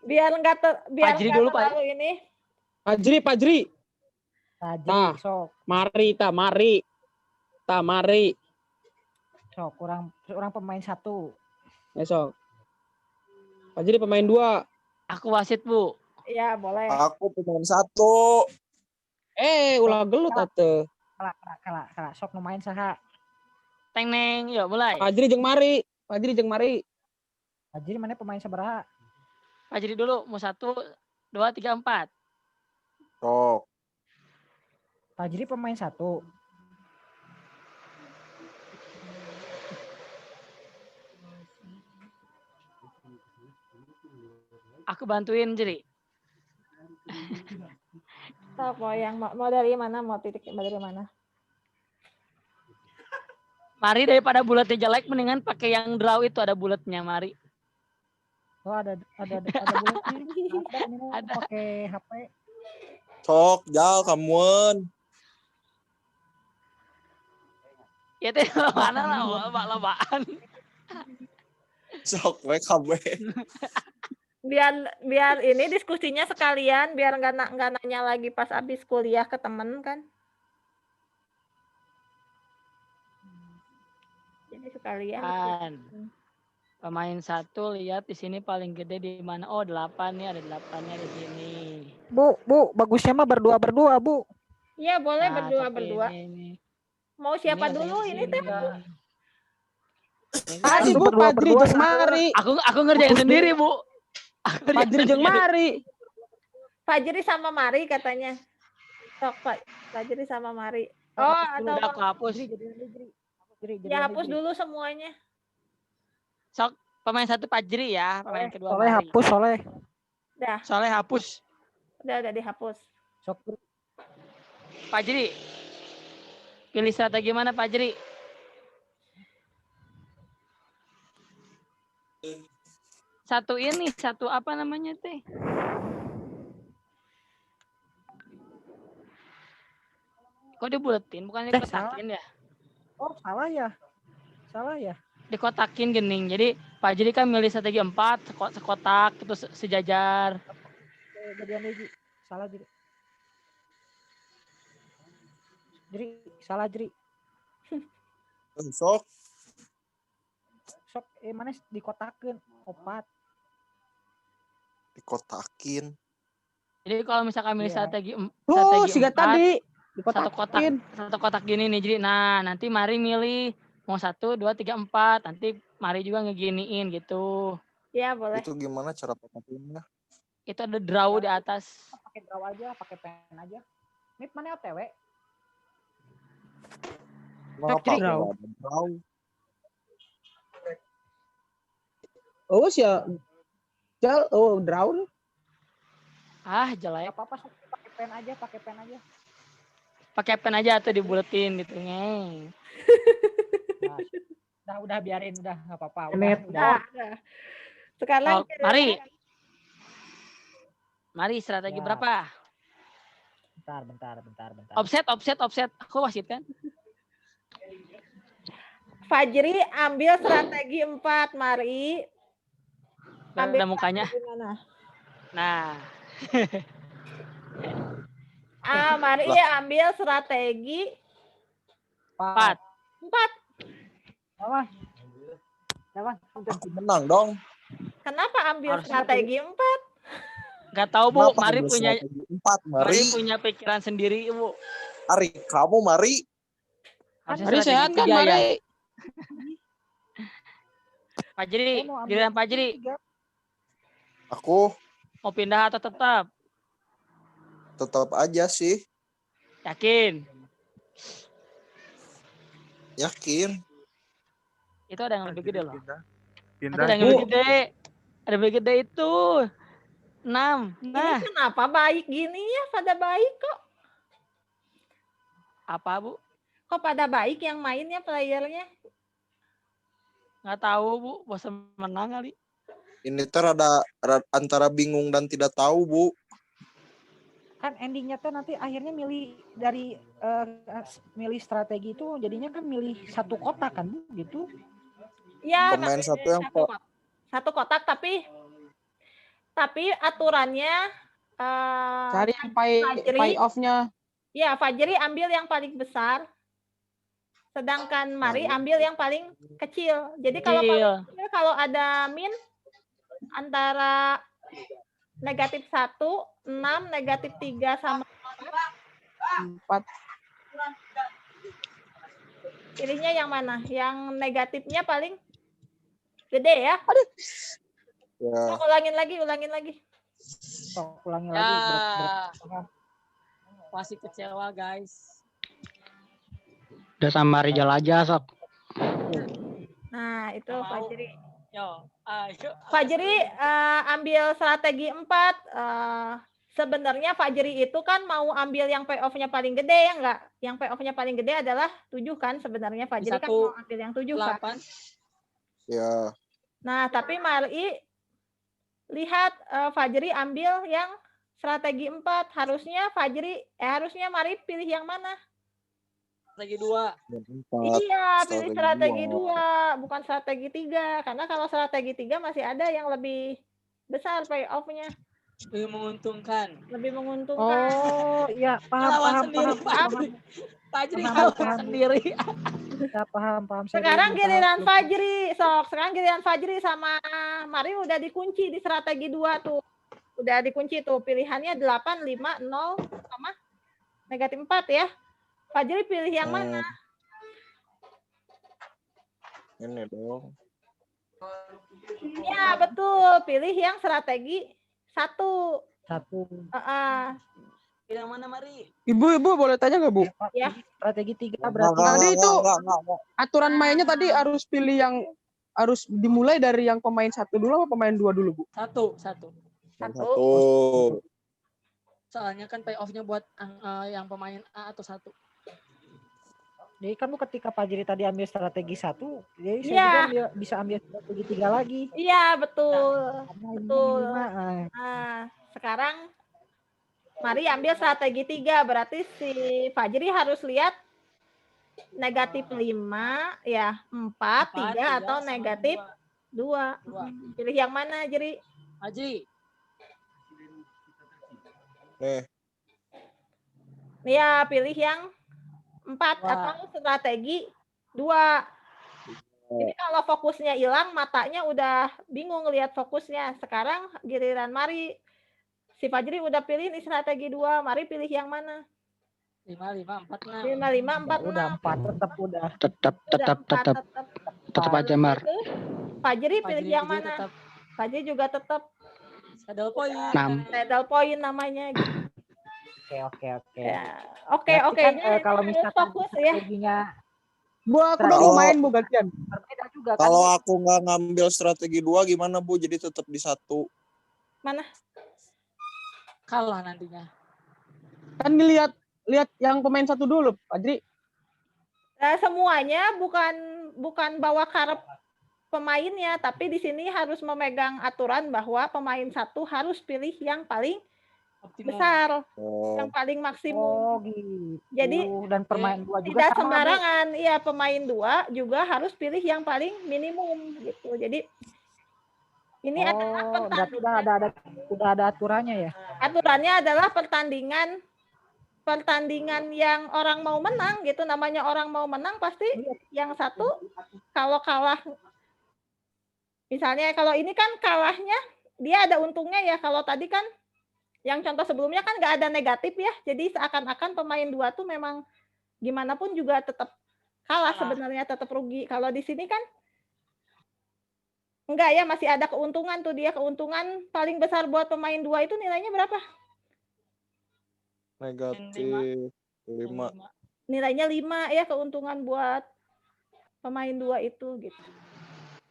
Biar nggak Fajri dulu, Pak. terlalu ini. Fajri. Tadi sok Mari. sok kurang pemain 1. Esok. Fajri pemain 2. Aku wasit, Bu. Ya, boleh. Aku pemain 1. Ulah gelut atuh. Kalah. Sok nu main saha? Teng-neng, yuk mulai. Fajri jeung Mari. Jadi mana pemain sabaraha? Fajri dulu, mau 1, 2, 3, 4. Sok. Fajri pemain 1. Aku bantuin, Jeri. Apa yang mau dari mana? Mau titik dari mana? Mari daripada bulatnya jelek, mendingan pakai yang draw itu ada bulatnya, Mari. Oh, ada bulat ini. Ada. Pakai HP. Sok, jal kamuan. Ya teh mana lah, lobaan. Sok WKB. Biar ini diskusinya sekalian, biar nggak nanya lagi pas habis kuliah ke temen kan. Jadi sekalian. Pemain 1 lihat di sini paling gede di mana? Oh 8 nih, ada 8-nya di sini. Bu, bagusnya mah berdua-berdua, Bu. Iya boleh Nah, berdua-berdua. tapi ini Mau siapa ini dulu ini teh? Tadi Bu Fajri jeung Mari. Aku ngerjain sendiri, Bu. Fajri jeung Mari. Fajri sama Mari katanya. Sok Fajri sama Mari. Oh, atau Udah aku hapus. ya hapus dulu semuanya. Sok pemain 1 Fajri ya, pemain kedua Soleh Mari. hapus, Soleh. Dah, Soleh hapus. udah dihapus. Sok. Fajri. Pilih strategi mana Fajri? Satu apa namanya teh? Kok dibuletin? Bukan dikotakin ya? Oh, salah ya. Dikotakin gening. Jadi Fajri kan milih strategi 4, sekotak, itu sejajar. Bagian lagi. Salah jadi. Salah jadi. Sok. Sok mana dikotakeun 4. Dikotakin. Jadi kalau misalkan milih Iya. strategi Oh, siga 4, tadi. satu kotak gini nih. Jadi nanti Mari milih mau 1, 2, 3, 4. Nanti Mari juga ngeginiin gitu. Ya boleh. Itu gimana cara pengaturannya? Itu ada draw di atas. Pakai draw aja, pakai pen aja. Ini mana OTW? Kenapa Jadi, nggak ada draw? Oh, sia. Jal, draw. Ah, jelek. Enggak apa-apa, sok pakai pen aja. Pakai pen aja atau dibuletin gitu. Ngeng. Nah, udah biarin udah enggak apa-apa. Nah, Udah. sekarang Mari strategi Ya. berapa? Bentar. Offset. Aku wasit kan? Fajri ambil strategi 4, Mari. Ada mukanya. Gimana? Nah, Mari ambil strategi 4. 4. Apa? Aku menang dong. Kenapa ambil Harusnya strategi 4? Gak tahu Bu, Kenapa Mari ambil punya strategi 4, Mari Mari. punya pikiran sendiri, Bu. Kamu Mari. Harusnya Mari strategi sehat kan, 3 ya. Mari? Fajri, giliran Fajri. Aku Mau pindah atau tetap? tetap aja sih. Yakin? Yakin. Itu ada yang lebih gede loh. Pindah. Ada yang lebih gede. Ada lebih gede itu. 6. Ini Nah, kenapa baik gini ya? Pada baik kok. apa Bu? Kok pada baik yang mainnya playernya? Nggak tahu Bu, bosan menang kali. Ini rada antara bingung dan tidak tahu, Bu. Kan endingnya tuh nanti akhirnya milih dari milih strategi itu jadinya kan milih satu kotak kan Bu gitu. Ya, Pemain tapi satu yang satu kotak tapi aturannya Cari yang Fajri. pay off-nya. Ya, Fajri ambil yang paling besar. Sedangkan Mari ambil yang paling kecil. Jadi kalau paling kecil, kalau ada min antara -1, 6, -3 sama 4. pilihnya yang mana? Yang negatifnya paling gede ya? ya. Ulangin lagi. So, ulangi Ya. lagi. Masih kecewa guys. Udah sama Rizal aja sok. Nah, itu Mau. Fajri. Yo, ayo. Fajri ambil strategi 4. Sebenarnya Fajri itu kan mau ambil yang payoff-nya paling gede ya enggak? Yang payoff-nya paling gede adalah 7 kan sebenarnya Fajri kan mau ambil yang 7 kan? 8. Ya. Nah, tapi Mari lihat Fajri ambil yang strategi 4. Harusnya Mari pilih yang mana? Strategi 2. Dan 4. Iya, pilih strategi dua. 2, bukan strategi 3. Karena kalau strategi 3 masih ada yang lebih besar payoff-nya, Lebih menguntungkan. lebih menguntungkan. Oh, iya, paham, Lawan paham, sendiri, paham, paham. Fajri Paham, kalah paham. sendiri. Ya, paham, paham. Saya Sekarang baru giliran tahu. Fajri, sok. Sekarang giliran Fajri sama Mari udah dikunci di strategi 2 tuh. Udah dikunci tuh. Pilihannya 8, 5, 0, sama negatif 4 ya. Fajri pilih yang mana? Ini dong. Ya, betul. Pilih yang strategi 1. Satu. Yang mana Mari? Ibu boleh tanya nggak Bu? Ya. Strategi 3 Enggak, berarti. Tadi itu enggak. aturan mainnya tadi harus pilih yang harus dimulai dari yang pemain 1 dulu atau pemain 2 dulu Bu? Satu. Satu. Soalnya kan payoff-nya buat yang pemain A atau 1. Jadi kan ketika Fajri tadi ambil strategi 1, jadi saya Iya. juga bisa ambil strategi 3 lagi. Iya, betul. Karena ini Betul. 5, Nah, sekarang Mari ambil strategi 3. Berarti si Fajri harus lihat negatif 5, ya 4, 3, atau negatif 2. Pilih yang mana, Jeri? Haji. Nih, Ya, pilih yang 4 atau strategi 2. Ini kalau fokusnya hilang, matanya udah bingung lihat fokusnya. Sekarang giliran Mari. Si Fajri udah pilih nih strategi 2. Mari pilih yang mana? 5, 4, 6. 5, 5, 4, 6. udah 4 tetap udah. Tetap aja Mar. Fajri pilih yang juga mana? tetap Fajri juga tetap saddle point. 6. saddle point namanya. Gitu. Oke. Ya. Oke. Berarti kan, Ini kalau harus misalkan fokus ya. strateginya Bu, aku udah mau main Bu gantian. berbeda juga kan. kalau aku nggak ngambil strategi 2 gimana Bu? Jadi tetap di 1. Mana? Kalah nantinya. Kan dilihat yang pemain 1 dulu, Fajri. Semuanya bukan bawa karep pemainnya, tapi di sini harus memegang aturan bahwa pemain 1 harus pilih yang paling Optimum. besar, Oh. yang paling maksimum. Oh gitu. Jadi dan pemain 2 juga tidak sama, Bu. sembarangan. Iya, pemain 2 juga harus pilih yang paling minimum gitu. Jadi ini adalah berarti udah ada aturannya ya. aturannya adalah pertandingan yang orang mau menang gitu. Namanya orang mau menang pasti yang 1 kalau kalah, misalnya kalau ini kan kalahnya dia ada untungnya ya. Kalau tadi kan yang contoh sebelumnya kan nggak ada negatif ya. Jadi seakan-akan pemain 2 tuh memang gimana pun juga tetap kalah sebenarnya, tetap rugi. Kalau di sini kan enggak ya, masih ada keuntungan tuh dia. Keuntungan paling besar buat pemain 2 itu nilainya berapa? Negatif 5. Nilainya 5 ya, keuntungan buat pemain 2 itu gitu.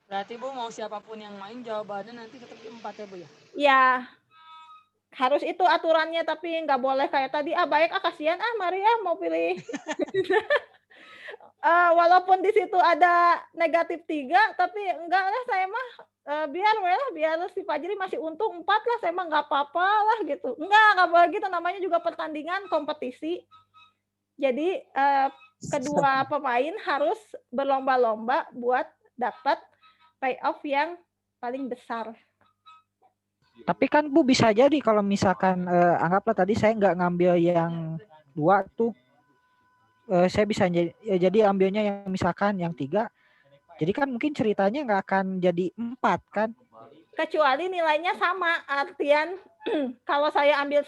Berarti Bu mau siapapun yang main jawabannya nanti tetap di 4 ya Bu ya? Ya, harus itu aturannya, tapi nggak boleh kayak tadi, baik, kasihan, Mari mau pilih. Walaupun di situ ada negatif 3, tapi enggak lah, saya mah biar si Fajri masih untung 4 lah, saya mah nggak apa-apa lah gitu. Nggak boleh gitu, namanya juga pertandingan kompetisi. Jadi kedua pemain harus berlomba-lomba buat dapat payoff yang paling besar. Tapi kan Bu bisa jadi kalau misalkan anggaplah tadi saya nggak ngambil yang 2 tuh, saya bisa jadi ambilnya yang misalkan yang 3. Jadi kan mungkin ceritanya nggak akan jadi 4 kan? Kecuali nilainya sama. Artian kalau saya ambil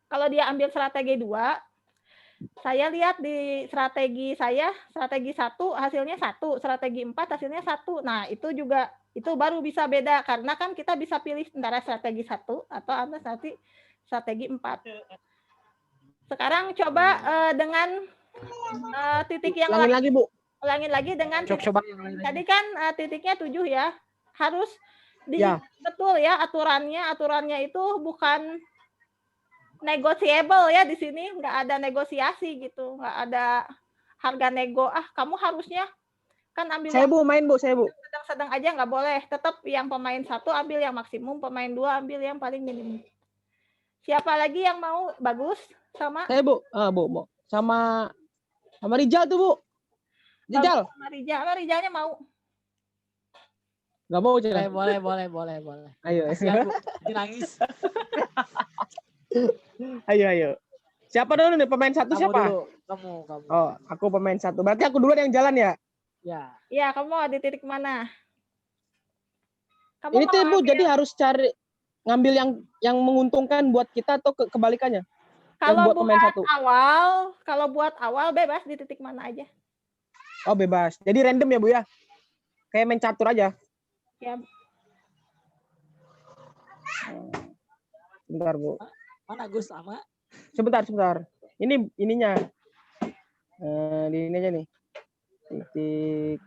kalau dia ambil strategi 2, saya lihat di strategi saya, strategi 1 hasilnya 1, strategi 4 hasilnya 1. Nah, itu baru bisa beda, karena kan kita bisa pilih antara strategi 1 atau nanti strategi 4. Sekarang coba dengan titik yang Ulangin lagi Bu. Ulangin lagi dengan Coba tadi kan titiknya 7 ya. Harus Ya. betul ya aturannya itu bukan negotiable ya, di sini nggak ada negosiasi gitu, nggak ada harga nego. Kamu harusnya kan ambil Saya Bu main Bu, saya Bu. sedang-sedang aja, nggak boleh. Tetap yang pemain 1 ambil yang maksimum, pemain 2 ambil yang paling minimum. Siapa lagi yang mau? Bagus sama Saya Bu, Bu mau. sama Rijal tuh, Bu. Rijal. Sama Rijal. Apa Rijalnya mau? Gak mau, Cil. Boleh. Ayo. Kasihan, Bu. Jadi nangis. Ayo. Siapa dulu nih pemain satu Kamu siapa? dulu. Kamu. Oh, aku pemain satu. Berarti aku duluan yang jalan ya? Ya. Iya, kamu mau di titik mana? Kamu Ini mau tuh Bu, ambil- jadi harus cari ngambil yang menguntungkan buat kita atau kebalikannya? kalau buat pemain satu. kalau buat awal bebas di titik mana aja. Oh, bebas. Jadi random ya, Bu ya? Kayak main catur aja. Ya, Bentar, Bu. Mana Gus sama? Sebentar. Ini ininya. Di ini aja nih. Titik.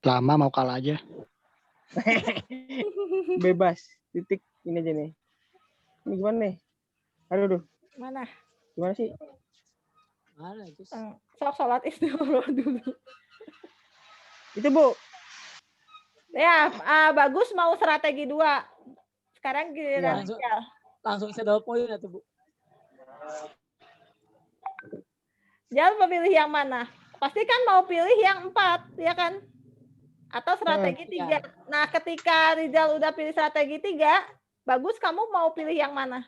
Lama mau kalah aja. Bebas. Titik ini aja nih. Ini gimana nih? Aduh. mana? Gimana sih? Mana Gus? Sok sholat istighfar dulu. Itu, Bu. Ya, bagus mau strategi 2. Sekarang giliran Langsung. Rijal. Langsung saddle point atau Bu? Jal mau pilih yang mana? Pasti kan mau pilih yang 4, ya kan? Atau strategi 3. iya. Nah, ketika Rizal udah pilih strategi 3, bagus kamu mau pilih yang mana?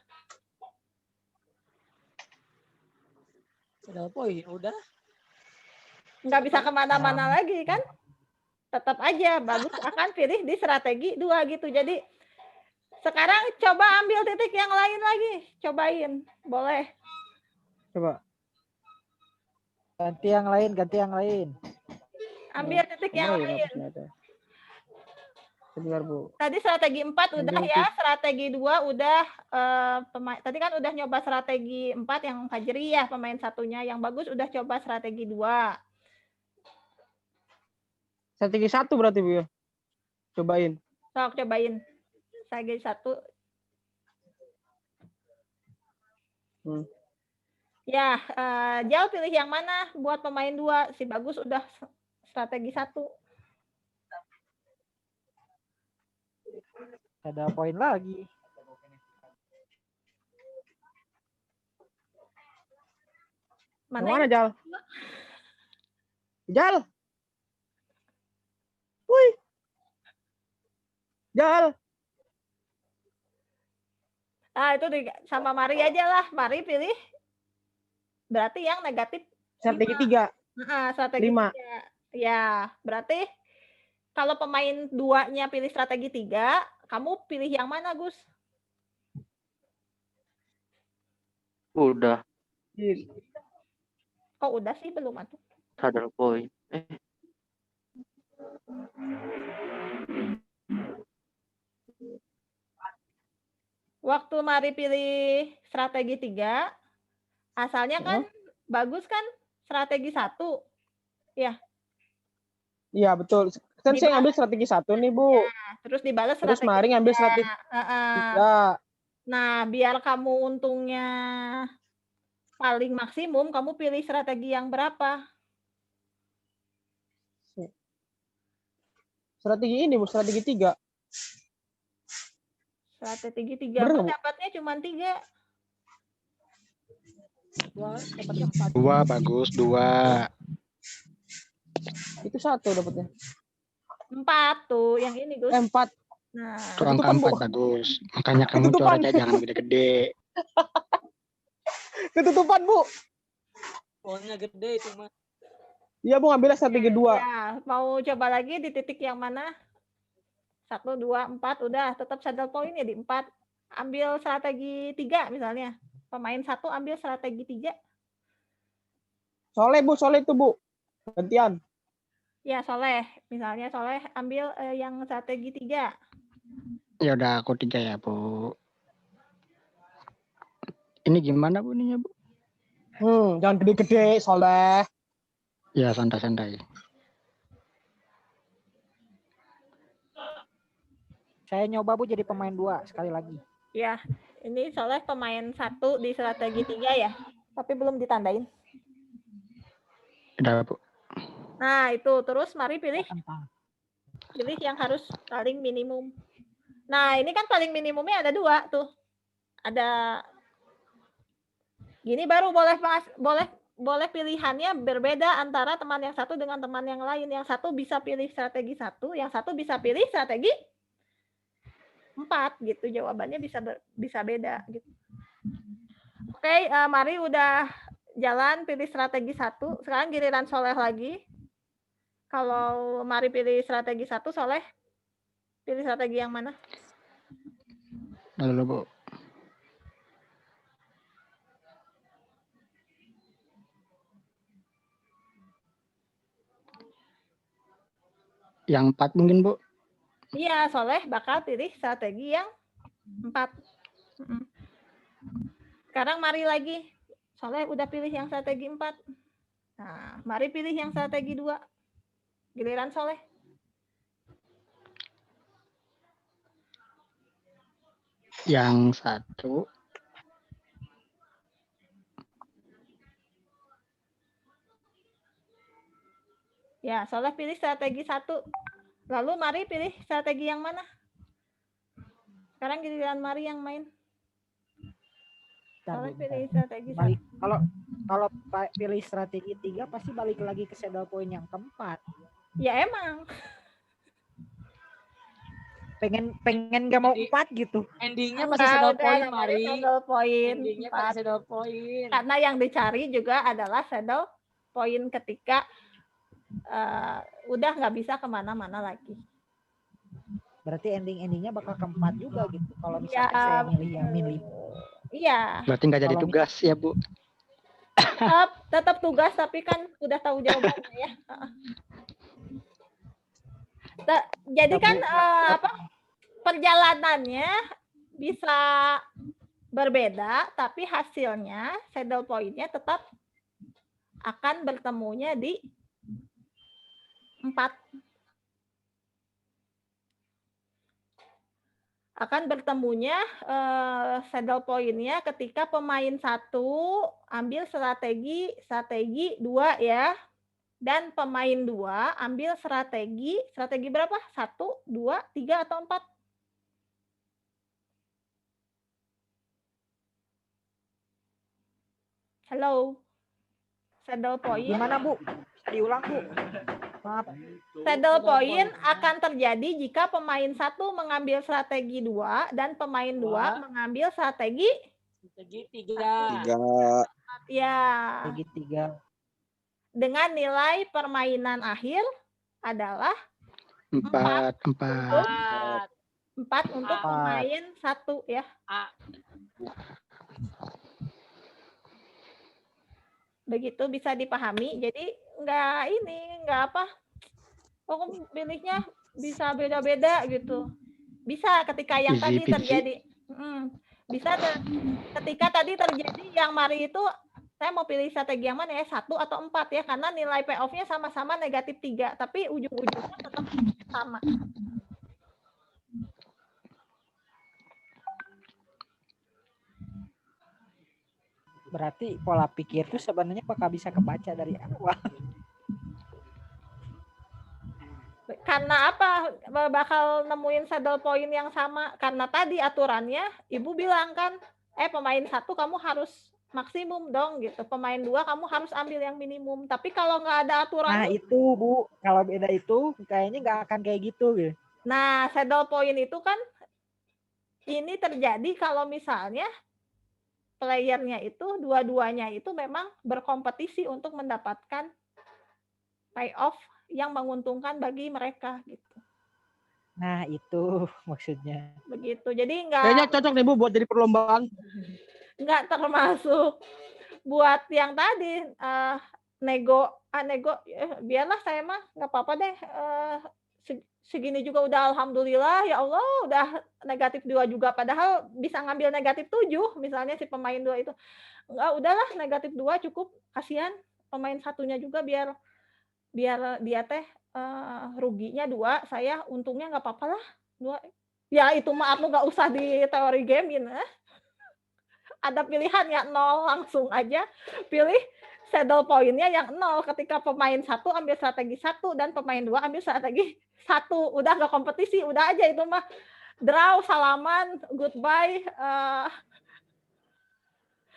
Saddle point, udah. Nggak bisa kemana-mana lagi kan? Tetap aja bagus akan pilih di strategi 2 gitu. Jadi sekarang coba ambil titik yang lain lagi. Cobain. Boleh. Coba. Ganti yang lain. Ambil titik yang Kemana ya lain. hapusnya ada? Sebentar, Bu. Tadi strategi 4 udah ya, strategi 2 udah pemain. Tadi kan udah nyoba strategi 4 yang Fajri ya, pemain satunya. Yang bagus udah coba strategi 2. Strategi 1 berarti, Bu ya? Cobain. Sok cobain. Strategi 1. Ya, Jal pilih yang mana buat pemain 2? Si Bagus udah strategi 1. Ada poin lagi. Mana, Jal? Jal. Wih. Jal. Ah, itu sama Mari aja lah. Mari pilih. Berarti yang negatif Strategi 3. strategi 5. 3. Ya, berarti kalau pemain 2-nya pilih strategi 3, kamu pilih yang mana, Gus? Udah Oh, udah sih belum atuh. saddle point. Waktu Mari pilih strategi 3, asalnya kan Bagus kan strategi 1. Iya, betul. Kan saya ngambil strategi 1 nih, Bu. Terus dibalas Terus strategi Mari ngambil 3. strategi 3. Nah, biar kamu untungnya paling maksimum, kamu pilih strategi yang berapa? Strategi ini, Bu. Strategi 3. Strategi 3. Bener, Aku Bu? dapatnya cuma 3. Dapatnya 4. 2 bagus, 2. Itu 1 dapatnya. 4 tuh, yang ini, Gus. 4. Nah, Itu angka 4 bagus. Makanya kamu Ketutupan. coretnya jangan gede-gede. Ketutupan, Bu. Poinnya gede itu mah. Iya, Bu, ngambilnya strategi 2. ya, mau coba lagi di titik yang mana? 1, 2, 4, udah tetap saddle point ya di 4. Ambil strategi 3 misalnya. Pemain 1 ambil strategi 3. Soleh, Bu. Soleh itu, Bu. Gantian. Ya, Soleh. Misalnya Soleh ambil yang strategi 3. Ya udah aku 3 ya, Bu. Ini gimana, Bu, ininya, Bu? Jangan gede-gede, Soleh. Ya, santai-santai. Saya nyoba, Bu, jadi pemain 2 sekali lagi. Ya, ini Soleh pemain 1 di strategi 3 ya. Tapi belum ditandain. Udah, Bu. Nah, itu. Terus Mari pilih yang harus paling minimum. Nah, ini kan paling minimumnya ada 2 tuh. Ada Gini baru boleh pilihannya berbeda antara teman yang satu dengan teman yang lain. Yang satu bisa pilih strategi 1, yang satu bisa pilih strategi 4 gitu. Jawabannya bisa beda gitu. Oke, Mari udah jalan pilih strategi 1. Sekarang giliran Soleh lagi. Kalau Mari pilih strategi 1, Soleh pilih strategi yang mana? Lalu Bu. Yang 4 mungkin Bu. Iya, Soleh bakal pilih strategi yang 4. Sekarang Mari lagi. Soleh udah pilih yang strategi 4. Nah, Mari pilih yang strategi 2. Giliran Soleh. Yang 1. Ya, Soleh pilih strategi 1. Lalu Mari pilih strategi yang mana? Sekarang giliran Mari yang main. Soleh pilih strategi 1. Kalau pilih strategi 3 pasti balik lagi ke saddle point yang keempat. Ya emang. Pengen nggak mau 4 gitu. Endingnya pasti saddle point, namanya Mari. saddle point. Endingnya 4. pasti saddle point. Karena yang dicari juga adalah saddle point ketika udah nggak bisa kemana-mana lagi. Berarti endingnya bakal keempat juga gitu. Kalau misalkan saya milih yang milih. Iya. Berarti nggak jadi tugas ya Bu. Tetap tugas tapi kan udah tahu jawabannya ya. Jadi kan perjalanannya bisa berbeda tapi hasilnya saddle point-nya tetap akan bertemunya di 4. Akan bertemunya saddle point-nya ketika pemain 1 ambil strategi 2 ya. Dan pemain 2 ambil strategi berapa? 1, 2, 3 atau 4? Halo. Saddle point. Gimana Bu? Bisa diulang Bu? Maaf. Saddle point akan terjadi jika pemain 1 mengambil strategi 2 dan pemain 2 mengambil strategi 3. Ya. Strategi 3. Dengan nilai permainan akhir adalah 4. 4 untuk pemain 1 ya. Begitu bisa dipahami. Jadi nggak apa. Pilihnya bisa beda-beda gitu. Bisa ketika yang tadi terjadi. Bisa ketika tadi terjadi yang Mari itu saya mau pilih strategi yang mana ya, 1 atau 4 ya, karena nilai payoff-nya sama-sama negatif 3, tapi ujung-ujungnya tetap sama. Berarti pola pikir itu sebenarnya bakal bisa kebaca dari awal. Karena apa bakal nemuin saddle point yang sama? Karena tadi aturannya Ibu bilang kan, pemain 1 kamu harus maksimum dong gitu. Pemain 2 kamu harus ambil yang minimum. Tapi kalau nggak ada aturan. Nah itu Bu, kalau beda itu kayaknya nggak akan kayak gitu. Nah saddle point itu kan ini terjadi kalau misalnya playernya itu dua-duanya itu memang berkompetisi untuk mendapatkan payoff yang menguntungkan bagi mereka gitu. Nah itu maksudnya. Begitu. Jadi Kayaknya cocok nih Bu buat jadi perlombaan. Nggak termasuk buat yang tadi nego biarlah saya mah nggak apa-apa deh, segini juga udah alhamdulillah ya Allah udah negatif 2 juga, padahal bisa ngambil negatif 7 misalnya si pemain 2 itu. Enggak, udahlah negatif 2 cukup, kasihan pemain satunya juga biar dia teh ruginya 2, saya untungnya nggak apa-apa lah 2. Ya itu mah aku nggak usah di teori game ada pilihan ya 0, langsung aja pilih saddle point-nya yang 0 ketika pemain 1 ambil strategi 1 dan pemain 2 ambil strategi 1. Udah nggak kompetisi, udah aja itu mah draw, salaman, goodbye.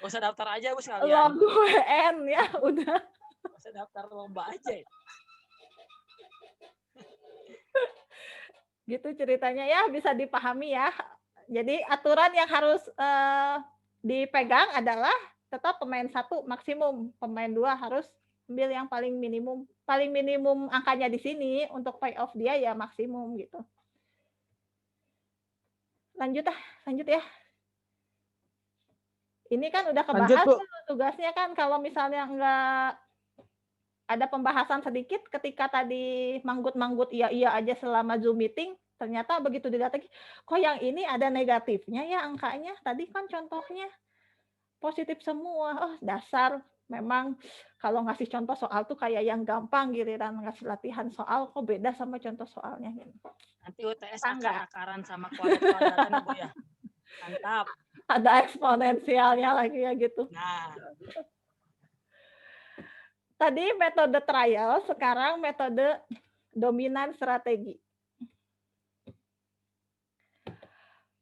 Gak usah daftar aja Bu sekalian. log WN ya udah. Gak usah daftar lomba aja. Gitu ceritanya ya, bisa dipahami ya. Jadi aturan yang harus dipegang adalah tetap pemain 1 maksimum, pemain 2 harus ambil yang paling minimum. Paling minimum angkanya di sini untuk pay off dia ya maksimum gitu. Lanjut ya. Ini kan udah Lanjut, kebahas Bu. tuh tugasnya kan, kalau misalnya enggak ada pembahasan sedikit ketika tadi manggut-manggut iya aja selama Zoom meeting, ternyata begitu dilihat lagi, kok yang ini ada negatifnya ya angkanya, tadi kan contohnya positif semua. Oh, dasar memang kalau ngasih contoh soal tuh kayak yang gampang, giliran ngasih latihan soal kok beda sama contoh soalnya. Nanti UTS Enggak. akar-akaran sama kuadrat-kuadratan Bu ya. Mantap. Ada eksponensialnya lagi ya gitu. Nah, Tadi metode trial, sekarang metode dominan strategi.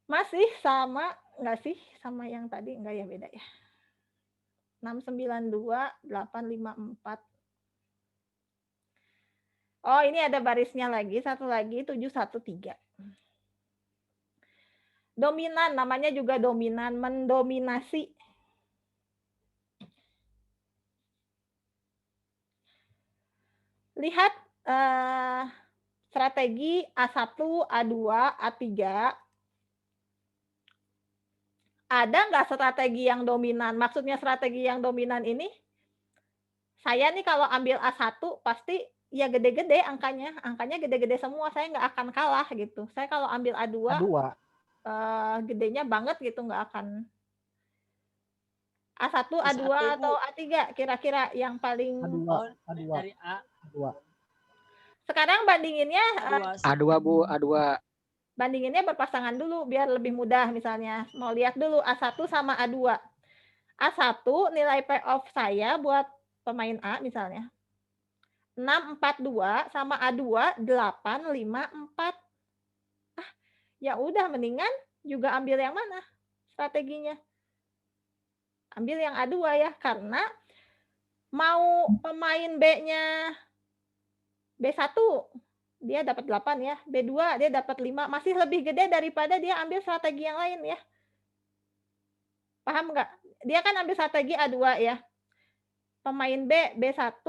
Masih sama, enggak sih? Sama yang tadi? Enggak ya, beda ya. 692, 854. Oh, ini ada barisnya lagi, satu lagi, 713. Dominan, namanya juga dominan, mendominasi. Lihat strategi A1, A2, A3. Ada nggak strategi yang dominan? Maksudnya strategi yang dominan ini, saya nih kalau ambil A1 pasti ya gede-gede angkanya. Angkanya gede-gede semua, saya nggak akan kalah gitu. Saya kalau ambil A2, gedenya banget gitu, nggak akan. A1, A2, atau A3 kira-kira yang paling... dari A. A2. Sekarang bandinginnya A2 Bu, A2. bandinginnya berpasangan dulu biar lebih mudah. Misalnya mau lihat dulu A1 sama A2. A1 nilai payoff saya buat pemain A misalnya 642 sama A2 854. Ya udah, mendingan juga ambil yang mana strateginya? Ambil yang A2 ya, karena mau pemain B-nya B1 dia dapat 8 ya, B2 dia dapat 5, masih lebih gede daripada dia ambil strategi yang lain ya. Paham nggak? Dia kan ambil strategi A2 ya. Pemain B, B1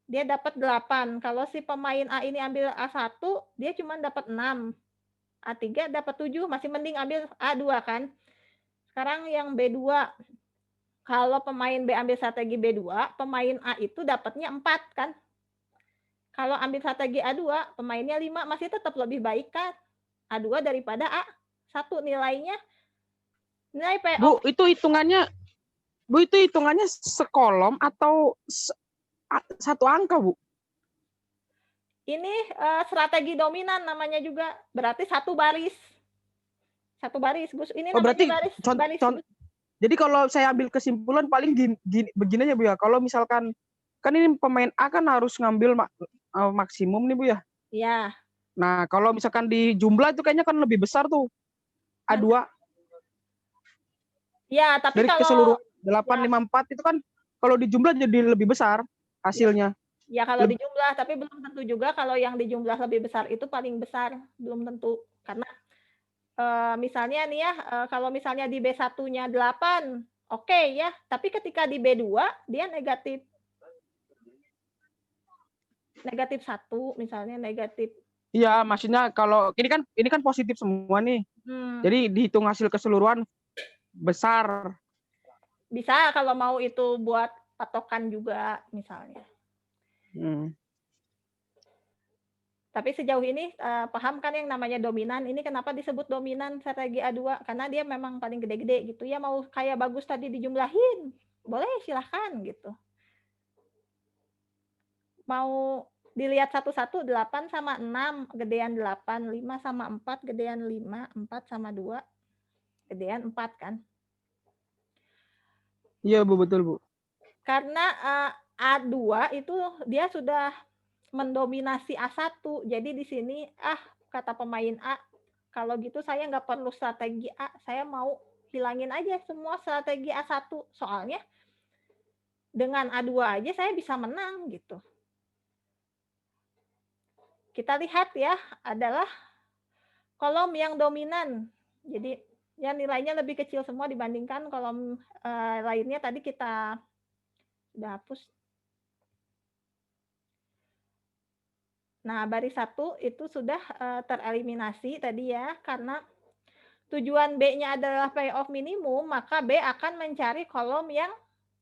dia dapat 8. Kalau si pemain A ini ambil A1, dia cuma dapat 6. A3 dapat 7, masih mending ambil A2 kan. Sekarang yang B2, kalau pemain B ambil strategi B2, pemain A itu dapatnya 4 kan. Kalau ambil strategi A2, pemainnya 5, masih tetap lebih baik kan A2 daripada A1 nilainya. Nilai payoff. Bu, itu hitungannya sekolom atau satu angka, Bu? Ini strategi dominan namanya juga. Berarti satu baris. Satu baris, Gus. Ini namanya berarti baris. Jadi kalau saya ambil kesimpulan paling begini aja, Bu ya. Kalau misalkan kan ini pemain A kan harus ngambil maksimum nih, Bu ya. Iya. Nah, kalau misalkan di jumlah itu kayaknya kan lebih besar tuh. A2. Ya, tapi dari kalau keseluruhan 854 itu kan kalau di jumlah jadi lebih besar hasilnya. Ya kalau di jumlah, tapi belum tentu juga kalau yang di jumlah lebih besar itu paling besar, belum tentu. Karena misalnya nih ya, kalau misalnya di B1-nya 8, oke ya, tapi ketika di B2 dia negatif 1 misalnya, negatif. Iya, maksudnya kalau ini kan positif semua nih. Jadi dihitung hasil keseluruhan besar. Bisa kalau mau itu buat patokan juga misalnya. Tapi sejauh ini paham kan yang namanya dominan? Ini kenapa disebut dominan strategi A2? Karena dia memang paling gede-gede gitu ya. Mau kayak bagus tadi dijumlahin, boleh silahkan gitu. Mau dilihat satu-satu, 8 sama 6 gedean 8, 5 sama 4 gedean 5, 4 sama 2 gedean 4 kan? Iya, Bu, betul, Bu. Karena A2 itu dia sudah mendominasi A1. Jadi di sini kata pemain A, kalau gitu saya nggak perlu strategi A, saya mau hilangin aja semua strategi A1. Soalnya dengan A2 aja saya bisa menang gitu. Kita lihat ya, adalah kolom yang dominan. Jadi ya nilainya lebih kecil semua dibandingkan kolom lainnya. Tadi kita sudah hapus. Nah, baris 1 itu sudah tereliminasi tadi ya, karena tujuan B-nya adalah payoff minimum, maka B akan mencari kolom yang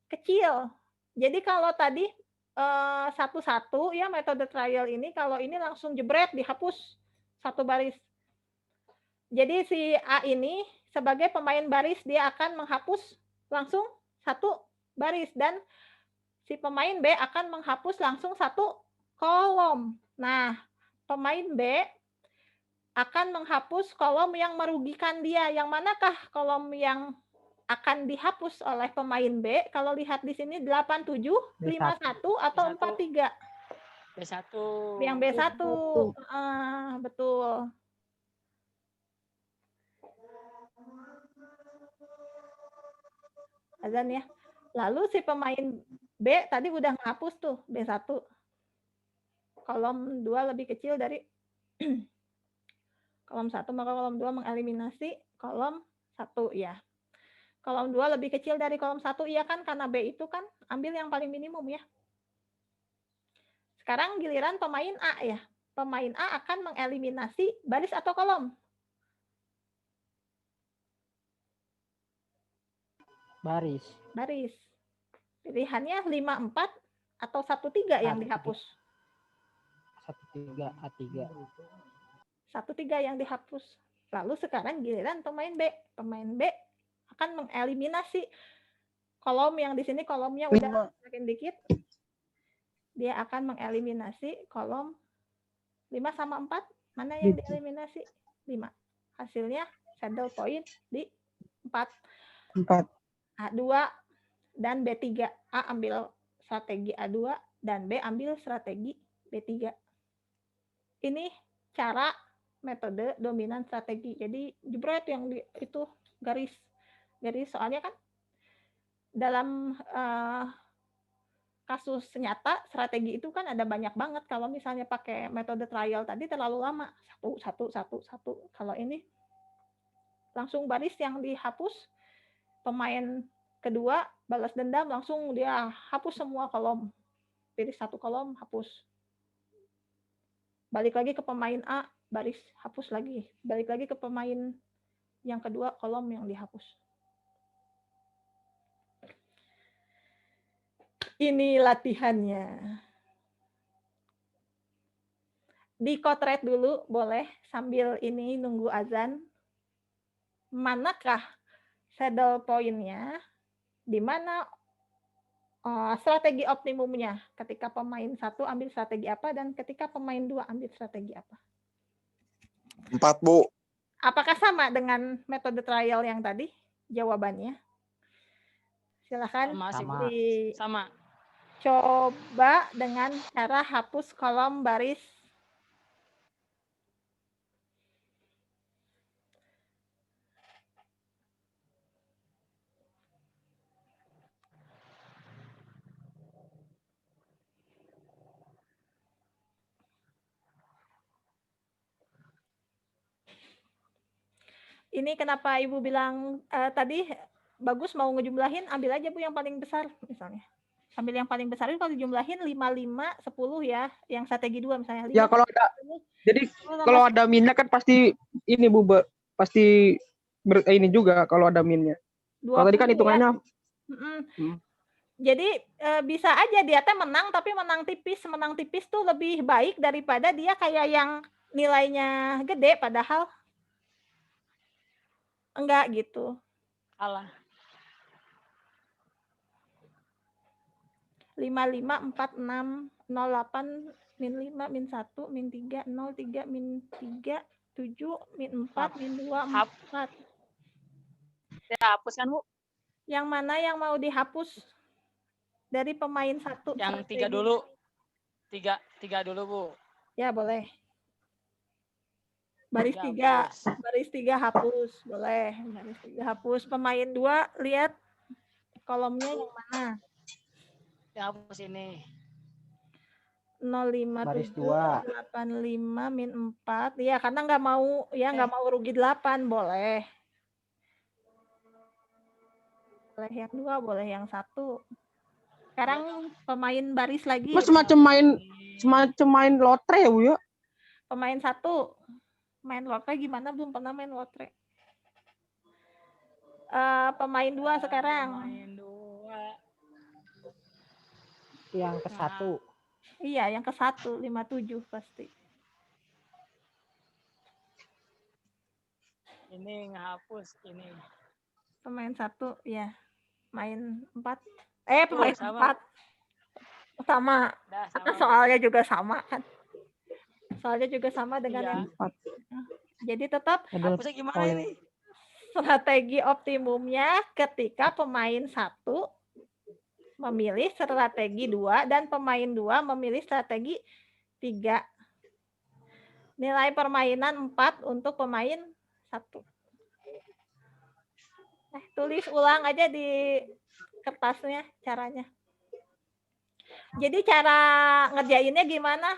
kecil. Jadi kalau tadi satu-satu ya metode trial ini, kalau ini langsung jebret dihapus satu baris. Jadi si A ini sebagai pemain baris dia akan menghapus langsung satu baris, dan si pemain B akan menghapus langsung satu kolom. Nah, pemain B akan menghapus kolom yang merugikan dia. Yang manakah kolom yang akan dihapus oleh pemain B? Kalau lihat di sini 87, 51 atau 43? B1. Yang B1. Betul. Azan ya. Lalu si pemain B tadi udah menghapus tuh B1. Kolom 2 lebih kecil dari kolom 1, maka kolom 2 mengeliminasi kolom 1 ya. Kolom 2 lebih kecil dari kolom 1 iya kan, karena B itu kan ambil yang paling minimum ya. Sekarang giliran pemain A ya. Pemain A akan mengeliminasi baris atau kolom? Baris. Baris. Pilihannya 54 atau 13 yang dihapus? 13 A3. 13 yang dihapus. Lalu sekarang giliran pemain B. Pemain B akan mengeliminasi kolom yang di sini kolomnya udah makin dikit. Dia akan mengeliminasi kolom 5 sama 4. Mana yang dieliminasi? 5. Hasilnya saddle point di 4. A2 dan B3. A ambil strategi A2 dan B ambil strategi B3. Ini cara metode dominan strategi. Jadi jebret yang itu garis soalnya kan dalam kasus nyata strategi itu kan ada banyak banget. Kalau misalnya pakai metode trial tadi terlalu lama, satu. Kalau ini langsung baris yang dihapus, pemain kedua balas dendam, langsung dia hapus semua kolom, pilih satu kolom hapus, balik lagi ke pemain A, baris hapus lagi, balik lagi ke pemain yang kedua, kolom yang dihapus. Ini latihannya. Dikotret dulu boleh sambil ini nunggu azan. Manakah saddle point-nya? Di mana strategi optimumnya? Ketika pemain 1 ambil strategi apa dan ketika pemain 2 ambil strategi apa? 4, Bu. Apakah sama dengan metode trial yang tadi? Jawabannya. Silakan Sama. Coba dengan cara hapus kolom baris. Ini kenapa Ibu bilang tadi bagus mau ngejumlahin, ambil aja Bu yang paling besar misalnya. Ambil yang paling besar itu kalau dijumlahin 5, 10 ya, yang strategi 2 misalnya. 5, Ya kalau ada 10, jadi kalau ada minnya kan pasti ini Bu, pasti ini juga kalau ada minnya. Kalau tadi kan hitungannya ya. Jadi bisa aja dia teh menang tapi menang tipis tuh lebih baik daripada dia kayak yang nilainya gede padahal enggak gitu. Kalah. 5, 5, 4, 6, 0, 8, min 5, min 1, min 3, 0, 3, min 3, 7, min 4, min 2, 4. Dihapus kan, Bu? Yang mana yang mau dihapus dari pemain 1? Yang 3 dulu. 3 dulu, Bu. Ya, boleh. Baris Tiga 3, baris 3 hapus, boleh. Baris 3 hapus. Pemain 2 lihat kolomnya yang mana? Ya, hapus ini. 057 Baris 2. 85 min 4. Ya, karena nggak mau nggak mau rugi 8, boleh. Boleh yang 2, boleh yang 1. Sekarang pemain baris lagi. Mas semacam main lotre ya, Bu ya? Pemain 1. Main lotre gimana? Belum pernah main lotre. Pemain 2 sekarang. Pemain 2. Yang ke 1. Iya, yang ke 1, 57 pasti. Ini ngehapus ini. Pemain 1, ya. Main 4. Tuh, Pemain sama. 4. Sama. Dah, Karena sama. soalnya juga sama kan. Soalnya juga sama dengan Iya. yang 4. Jadi tetap Hapusnya gimana ini? strategi optimumnya ketika pemain 1 memilih strategi 2 dan pemain 2 memilih strategi 3. Nilai permainan 4 untuk pemain 1. Tulis ulang aja di kertasnya caranya. Jadi cara ngerjainnya gimana?